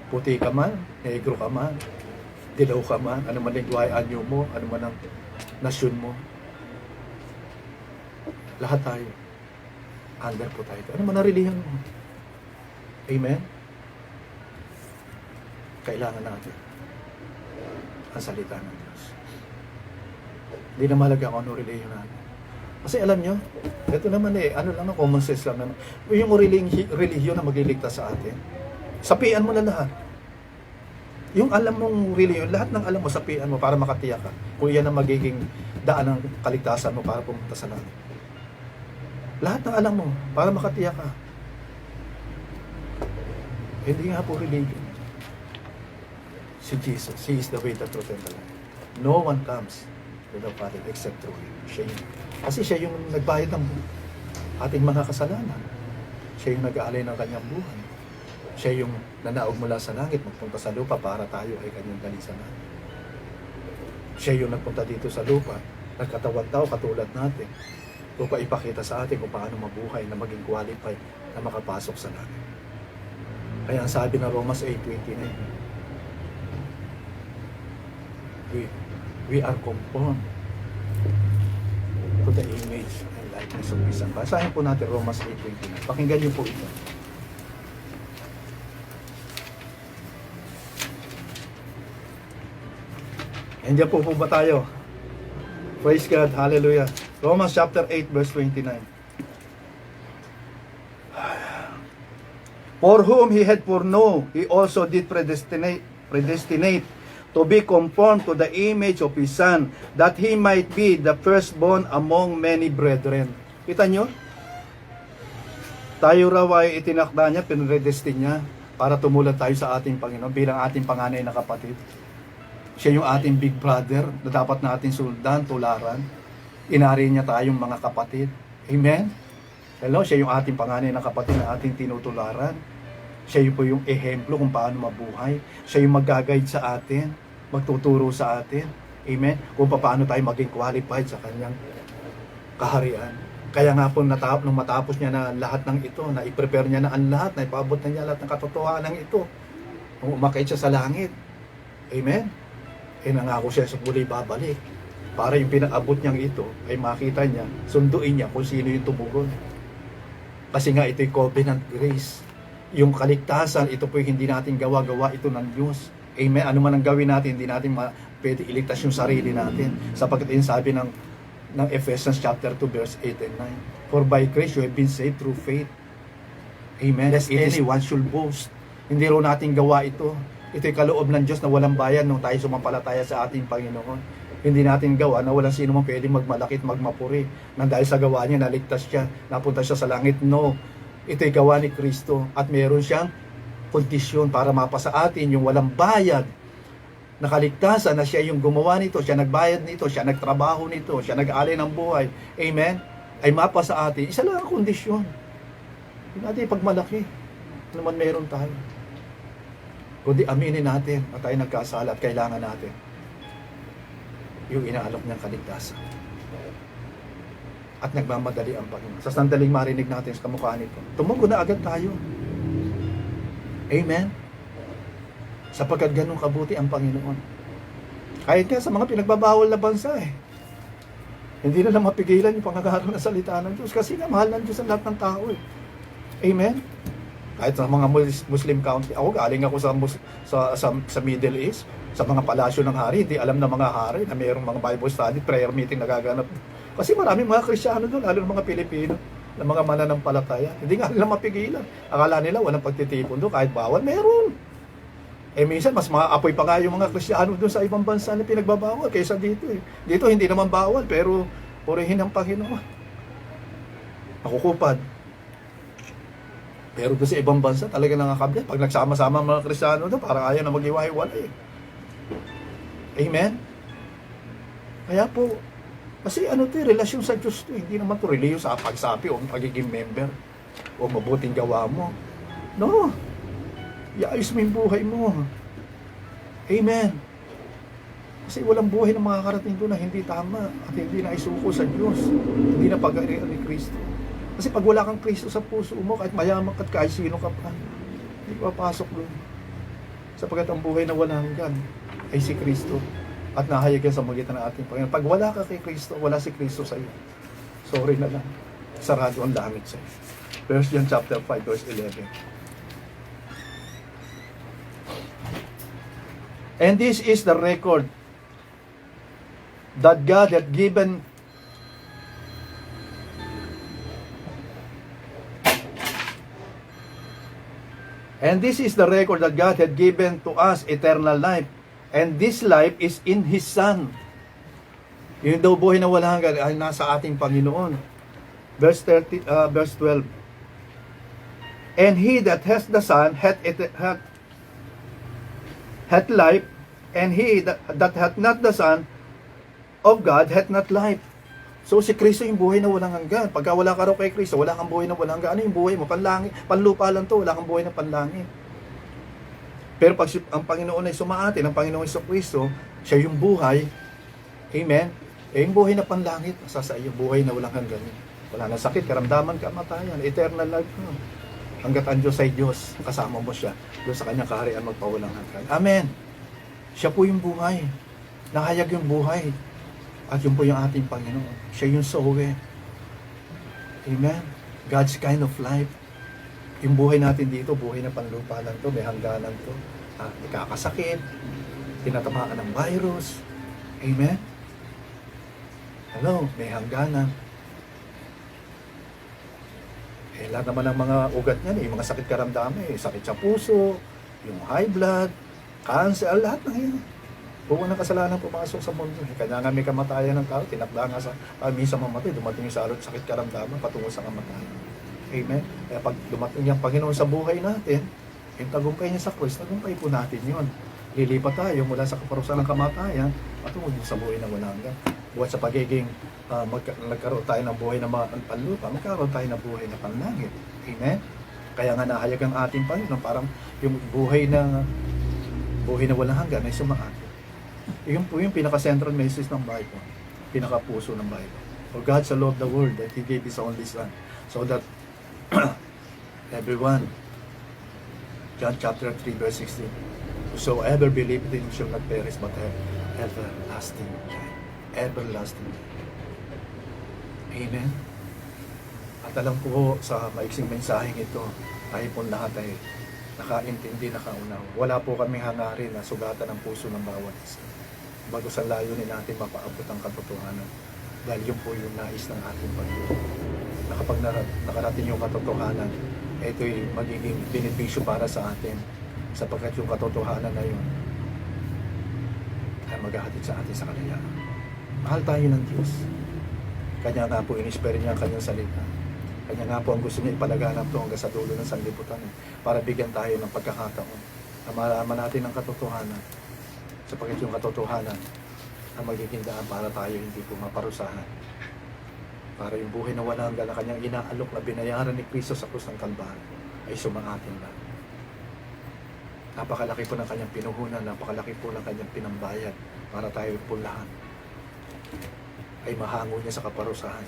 puti ka man, negro ka man, dilaw ka man, ano man lingwahe anyo mo, ano man ang nasyon mo. Lahat tayo. Under po tayo. Ano man ang relihiyon mo. Amen? Kailangan natin ang salita ng Diyos. Hindi na mahalaga kung ano relihiyon natin. Kasi alam nyo, ito naman ano lang, common sense lang naman. Yung relihiyon na magliligtas sa atin, sapian mo na lahat. Yung alam mong relihiyon, lahat ng alam mo, sapian mo para makatiyak ka. Kung yan ang magiging daan ng kaligtasan mo para pumunta sa langit. Lahat ng alam mo, para makatiyak ka. Hindi nga po religion. Si Jesus, He is the way, the truth, and the life. No one comes to the Father except through Him. Kasi siya yung nagbayad ng ating mga kasalanan. Siya yung nag-aalay ng kanyang buhay. Siya yung nanaog mula sa langit, magpunta sa lupa para tayo ay kanyang dalisanan. Siya yung nagpunta dito sa lupa, nagkatawan tao katulad natin, upang ipakita sa atin kung paano mabuhay na maging qualified na makapasok sa langit. Kaya ang sabi ng Romans 8:29, we are conformed to the image and likeness of His Son. Basahin po natin Romans 8:29. Pakinggan niyo po ito. Andiyan po ba tayo? Praise God, hallelujah. Romans chapter 8 verse 29. For whom He had foreknown, He also did predestinate to be conformed to the image of His Son, that He might be the firstborn among many brethren. Kita nyo? Tayo raw ay itinakda niya, pinredestin niya, para tumulad tayo sa ating Panginoon bilang ating panganay na kapatid. Siya yung ating big brother na dapat natin sundan, tularan. Inari niya tayong mga kapatid. Amen? Hello, siya yung ating panganay na kapatid na ating tinutularan. Siya yung po yung ehemplo kung paano mabuhay. Siya yung mag-guide sa atin, magtuturo sa atin. Amen? Kung paano tayo maging qualified sa kanyang kaharian. Kaya nga po nung matapos niya na lahat ng ito, na i-prepare niya na ang lahat, na ipaabot na niya lahat ng katotohanan ng ito. Nung umakit siya sa langit. Amen? Nangako siya sa muli babalik. para yung pinaabot niyang ito ay makita niya, sunduin niya kung sino yung tumugon. Kasi nga ito'y covenant grace. Yung kaligtasan, ito po yung hindi natin gawa-gawa, ito ng Diyos. Amen. Ano man ang gawin natin, hindi natin pwede iligtas yung sarili natin. Sapagkat yung sabi ng Ephesians chapter 2 verse 8 and 9. For by grace you have been saved through faith. Amen. Lest anyone should boast. Hindi ro natin gawa ito. Ito'y kaloob ng Diyos na walang bayan nung tayo sumampalataya sa ating Panginoon. Hindi natin gawa na walang sino man pwede magmalakit, magmapuri. Nang dahil sa gawa niya, naligtas siya, napunta siya sa langit. No. Ito'y gawa ni Kristo at meron siyang kondisyon para mapasa atin yung walang bayad na kaligtasan na siya yung gumawa nito, siya nagbayad nito, siya nagtrabaho nito, siya nag-alay ng buhay. Amen? Ay mapasa atin. Isa lang ang kondisyon. Hindi natin pagmalaki. Ano man meron tayo. Kundi aminin natin na tayo nagkasala at kailangan natin yung inaalok niyang kaligtasan. At nagmamadali ang Panginoon. Sa sandaling marinig natin sa kamukha nito, tumugon na agad tayo. Amen? Sapagkat ganun kabuti ang Panginoon. Kahit nga sa mga pinagbabawal na bansa hindi na lang mapigilan yung pangagaral na salita ng Diyos. Kasi nga mahal ng Diyos ang lahat ng tao Amen? Kahit sa mga Muslim country, ako galing ako sa Middle East, sa mga palasyo ng hari, hindi alam ng mga hari na mayroong mga Bible study, prayer meeting nagaganap. Kasi maraming mga Kristiyano doon, lalo ng mga Pilipino, ng mga mananampalataya. Hindi nga nila mapigilan. Akala nila walang pagtitipon doon, kahit bawal, meron. Minsan, mas maapoy pa nga yung mga Kristiyano doon sa ibang bansa na pinagbabawal kaysa dito Dito hindi naman bawal, pero purihin ang Panginoon. Nakukupad. Pero doon sa ibang bansa, talaga nakakablit. Pag nagsama-sama ang mga Kristiyano doon, parang ayaw na mag-iwahiwalay. Amen? Kaya po, kasi relasyon sa Diyos to. Hindi naman to reliyon sa pagsapi o pagiging member o mabuting gawa mo. No. Iayos mo yung buhay mo. Amen. Kasi walang buhay na makakarating doon na hindi tama at hindi na isuko sa Diyos. Hindi na pag-arian ni Kristo. Kasi pag wala kang Kristo sa puso mo, kahit mayaman ka at kahit sino ka pa, hindi ka papasok doon. Sapagkat ang buhay na walang hanggan ay si Kristo at nahayag yan sa magitan ng ating Panginoon. Pag wala ka kay Kristo, wala si Kristo sa iyo. Sorry na lang. Sarado ang langit sa iyo. 1 John chapter 5 verse 11. And this is the record that God had given to us eternal life. And this life is in His Son. Yung daw buhay na walang hanggan ay nasa ating Panginoon. Verse 12. And he that has the Son hath life, and he that hath not the Son of God hath not life. So si Kristo yung buhay na walang hanggan. Pagka wala ka raw kay Kristo, wala kang buhay na walang hanggan. Ano yung buhay mo? Panlangit, panlupa lang to, wala kang buhay na panlangit. Pero pag ang Panginoon ay sumaatin, ang Panginoon ay Kristo, siya yung buhay. Amen? Yung buhay na panlangit, sa iyo, buhay na walang hanggan. Wala na sakit, karamdaman, kamatayan, eternal life. Hanggat ang Diyos ay Diyos, kasama mo siya. Doon sa kanyang kaharian magpawalang hanggan. Amen. Siya po yung buhay. Nahayag yung buhay. At yun po yung ating Panginoon. Siya yung Zoe. Amen. God's kind of life. Yung buhay natin dito, buhay na panlupa lang to, may hangganan to. Ikakasakit, tinatamaan ng virus. Amen. Hello, may hangganan. Lahat naman ng mga ugat niyan, yung mga sakit karamdaman, sakit sa puso, yung high blood, cancer, lahat ng yan. Buwan ng kasalanan pumasok sa mundo. Kanya nga may kamatayan ng tao, tinakda nga sa minsan mamatay, dumating yung sa sakit karamdaman, patungo sa kamatayan. Amen? Kaya pag dumating yung Panginoon sa buhay natin, yung tagumpay niya sa krus, tagumpay po natin yun. Lilipat tayo mula sa kaparusahan ng kamatayan, patungo din sa buhay na walang hanggan. Buwan sa pagiging nagkaroon tayo ng buhay na panlupa, magkaroon tayo ng buhay na panlangit. Amen? Kaya nga nahayag ang ating Panginoon, parang yung buhay na walang hanggan ay sumaat. Yun po yung pinaka-central message ng Bible. Pinaka-puso ng Bible. For God so loved the world that He gave His only Son. So that everyone, John chapter 3 verse 16, whosoever believeth in Him shall not perish but have everlasting life. everlasting. Amen. At alam ko sa maiksing mensaheng ito, tayo pong lahat ay nakaintindi, nakaunaw. Wala po kaming hangarin na sugatan ang puso ng bawat isa. Bago sa layunin natin mapaabot ang katotohanan. Dahil yun po yung nais ng ating Panginoon. Na kapag nakarating yung katotohanan, ito'y magiging benepisyo para sa atin. Sapagkat yung katotohanan na yun ay maghahatid sa atin sa kalayaan. Mahal tayo ng Diyos. Kanya nga po inispire niya ang kanyang salita. Kanya nga po ang gusto niya ipalaganap to hanggang sa dulo ng sanlibutan para bigyan tayo ng pagkakataon na malaman natin ang katotohanan. Sapagkat yung katotohanan ang magiging daan para tayo hindi po maparusahan. Para yung buhay na walang hanggan na kanyang inaalok na binayaran ni Kristo sa krus ng Kalbaryo ay sumaatin lang. Napakalaki po ng kanyang pinuhunan, napakalaki po ng kanyang pinambayad para tayo po lahat ay mahango niya sa kaparusahan.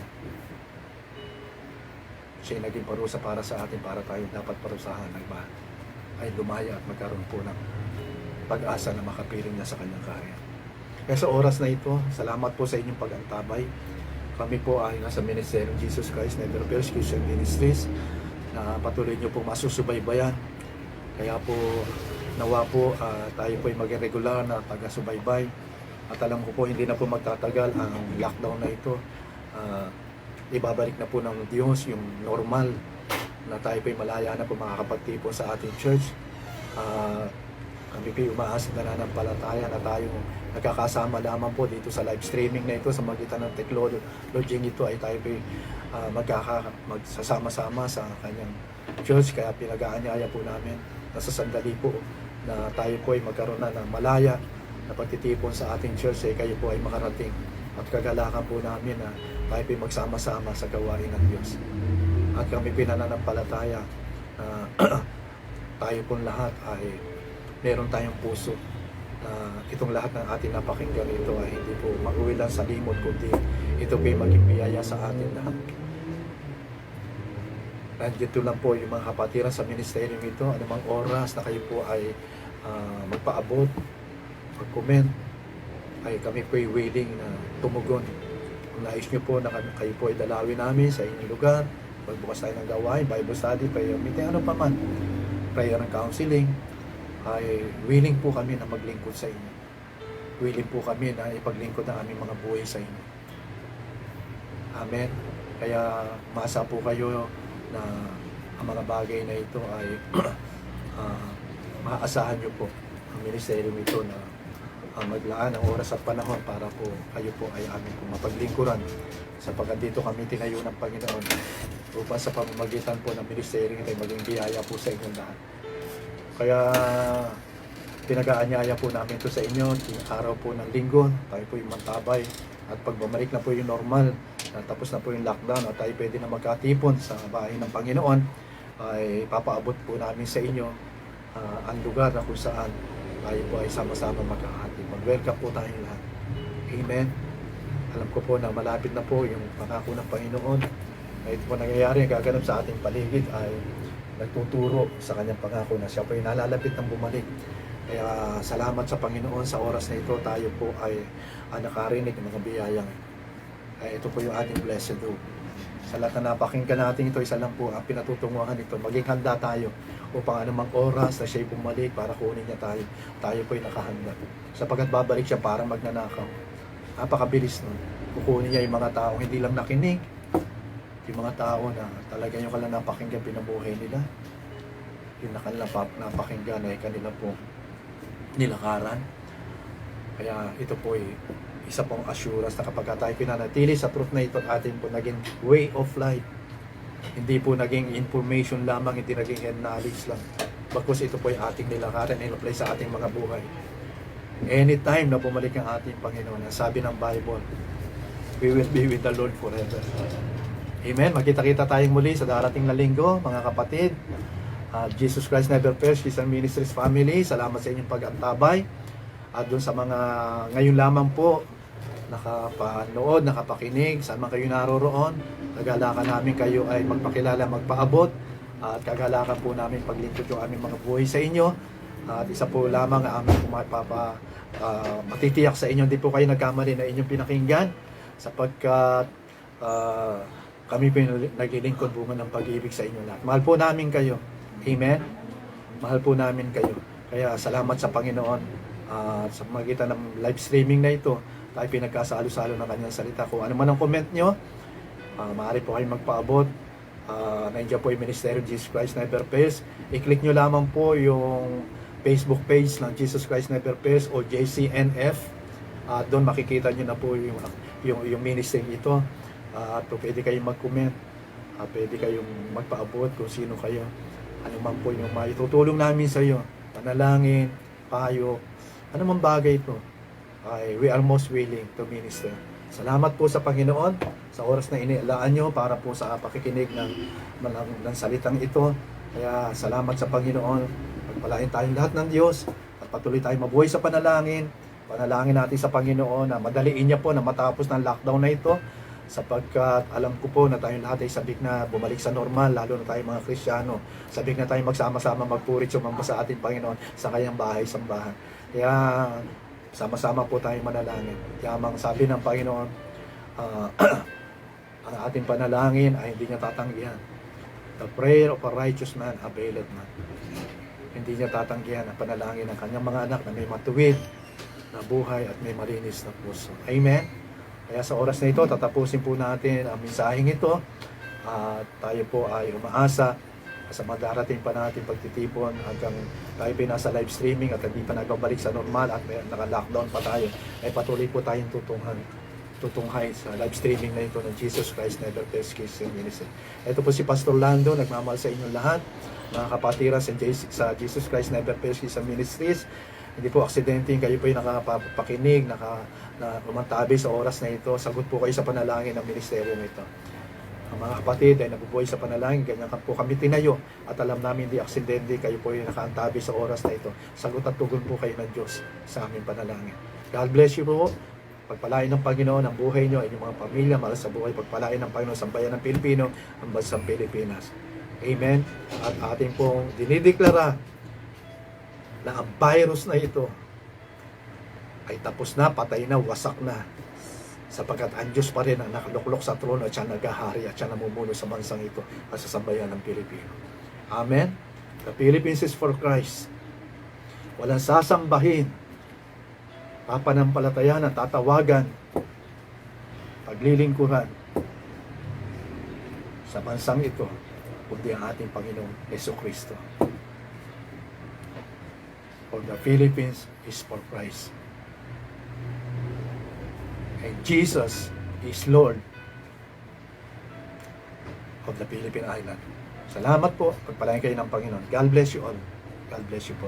Siya naging parusa para sa atin para tayo dapat parusahan ay lumaya at magkaroon po ng pag-asa na makapiling na sa kanyang karya. Kaya sa oras na ito, salamat po sa inyong pag-antabay. Kami po ay nasa Ministeryo Jesus Christ Never Fails Christian Ministries na patuloy niyo po masusubaybayan. Kaya po nawa po tayo po ay maging regular na taga-subaybay. At alam ko po hindi na po magtatagal ang lockdown na ito. Ibabalik na po ng Diyos yung normal na tayo po ay malaya na po makakapagtipon sa ating church. Kami po umaasa na nananampalataya na tayo nagkakasama lamang po dito sa live streaming na ito sa magitan ng technology ito ay tayo po magsasama-sama sa kanyang church. Kaya pinag-aanyaya po namin na sa sandali po na tayo po ay magkaroon na ng malaya na pagtitipon sa ating church ay kayo po ay makarating at kagalakan po namin na tayo po ay magsama-sama sa gawain ng Diyos. At kami pinananampalataya na tayo pong lahat ay meron tayong puso na itong lahat ng ating napakinggan ito ay hindi po mag-uwi lang sa limot kundi ito po ay maging biyaya sa atin lahat. Nandito lang po yung mga kapatiran sa ministeryo ito, anumang oras na kayo po ay magpaabot, mag-comment, ay kami po ay willing na tumugon. Kung nais nyo po na kayo po ay dalawin namin sa inyong lugar, magbukas tayo ng gawain, Bible study, prayer meeting, ano pa man, prayer and counseling, ay willing po kami na maglingkod sa inyo. Willing po kami na ipaglingkod ang aming mga buhay sa inyo. Amen. Kaya masa po kayo na ang mga bagay na ito ay maaasahan nyo po ang ministeryo ito na maglaan ng oras at panahon para po kayo po ay amin po mapaglingkuran sapagkat dito kami tinayo ng Panginoon upang sa pamamagitan po ng ministeryo ito ay maging biyaya po sa inyong lahat. Kaya pinag-aanyaya po namin ito sa inyo, araw po ng linggo, tayo po yung mantabay at pag bumalik na po yung normal, tapos na po yung lockdown at tayo pwede na magkatipon sa bahay ng Panginoon, ay papaabot po namin sa inyo ang lugar na kung saan tayo po ay sama-sama magkakatid. Mag-welcome po tayong lahat. Amen. Alam ko po na malapit na po yung pangako ng Panginoon na ito po nangyayari, gaganap sa ating paligid ay nagtuturo sa kanyang pangako na siya po ay nalalapit ng bumalik. Kaya salamat sa Panginoon sa oras na ito tayo po ay nakarinig ng mga biyayang ito po yung ating blessed hope. Sa lahat na napakinggan natin ito, isa lang po ang pinatutunguhan ito. Maging handa tayo upang anumang oras na siya'y bumalik para kunin niya tayo. Tayo po ay nakahanda. Sapagkat babalik siya para magnanakaw. Napakabilis nun. Kukunin niya yung mga tao hindi lang nakinig. Yung mga tao na talaga yung kanilang napakinggan pinabuhay nila. Yung kanilang napakinggan ay kanila po nilakaran. Kaya ito po ay isa pong assurance na kapag tayo pinanatili sa truth na ito at atin po naging way of life. Hindi po naging information lamang, hindi naging head knowledge lang. Bagkus ito po ay ating nilakaran and apply sa ating mga buhay. Anytime na bumalik ang ating Panginoon, sabi ng Bible, we will be with the Lord forever. Amen. Magkita-kita tayong muli sa darating na linggo, mga kapatid. Jesus Christ Never Fails Christian Ministries family. Salamat sa inyong pag-antabay. At doon sa mga ngayon lamang po nakapanood, nakapakinig, saan man kayo naroroon, kagalakan namin kayo ay magpakilala, magpaabot, at kagalakan po namin paglingkod yung aming mga buhay sa inyo. At isa po lamang ang aming matitiyak sa inyo, hindi po kayo nagkamali na inyong pinakinggan, sapagkat kami po yung naglilingkod bunga ng pag-ibig sa inyo lahat. Mahal po namin kayo. Amen? Mahal po namin kayo. Kaya salamat sa Panginoon. Sa magitan ng live streaming na ito, tayo pinagkasalo-salo ng kanyang salita. Kung ano man ang comment nyo, maaari po kayong magpaabot. Nandiyan po yung Ministerio Jesus Christ Never Fails. I-click nyo lamang po yung Facebook page ng Jesus Christ Never Fails o JCNF. At doon makikita nyo na po yung ministry ito. At pwede kayong mag-comment. Pwede kayong magpaabot kung sino kayo. Ano man po yung maitutulong namin sa iyo. Panalangin, payo, ano man bagay ito. We are most willing to minister. Salamat po sa Panginoon sa oras na inilaan nyo para po sa pakikinig ng salitang ito. Kaya salamat sa Panginoon. Pagpalain tayong lahat ng Diyos at patuloy tayong mabuhay sa panalangin. Panalangin natin sa Panginoon na madaliin niya po na matapos ng lockdown na ito, sapagkat alam ko po na tayong lahat ay sabik na bumalik sa normal, lalo na tayong mga Kristiyano. Sabik na tayong magsama-sama magpurit sumamba sa ating Panginoon sa kanyang bahay-sambahan. Kaya sama-sama po tayong manalangin. Yamang sabi ng Panginoon, ang ating panalangin ay hindi niya tatanggihan. The prayer of a righteous man availeth much. Hindi niya tatanggihan ang panalangin ng kanyang mga anak na may matuwid na buhay at may malinis na puso. Amen? Kaya sa oras na ito, tatapusin po natin ang mensaheng ito. At tayo po ay umaasa sa madarating pa natin pagtitipon hanggang tayo pa nasa live streaming at hindi pa nagbabalik sa normal at naka-lockdown pa tayo, ay patuloy po tayong tutunghay sa live streaming na ito ng Jesus Christ Never Fails Christian Ministry. Ito po si Pastor Lando, nagmamahal sa inyong lahat, mga kapatira sa Jesus Christ Never Fails Christian Ministries. Hindi po aksidente, kayo po yung nakapakinig, na umantabi sa oras na ito. Sagot po kayo sa panalangin ng ministeryo nito. Ang mga kapatid ay nabubuhay sa panalangin, ganyan po kami tinayo at alam namin hindi aksidente, kayo po yung nakaantabi sa oras na ito. Sagot at tugon po kayo ng Diyos sa aming panalangin. God bless you po. Pagpalain ng Panginoon ang buhay nyo, inyong mga pamilya, mahal sa buhay. Pagpalain ng Panginoon sa bayan ng Pilipino, ang bansang Pilipinas. Amen. At ating pong dinideklara na ang virus na ito ay tapos na, patay na, wasak na, sapagkat ang Diyos pa rin ang nakaluklok sa trono at siya nagahari at siya namumuno sa bansang ito at sa sambayan ng Pilipino. Amen. The Philippines is for Christ. Walang sasambahin, papanampalatayan at tatawagan, paglilingkuran sa bansang ito kundi ang ating Panginoong Jesucristo. For the Philippines is for Christ. And Jesus is Lord of the Philippine Island. Salamat po. Pagpalain kayo ng Panginoon. God bless you all. God bless you po.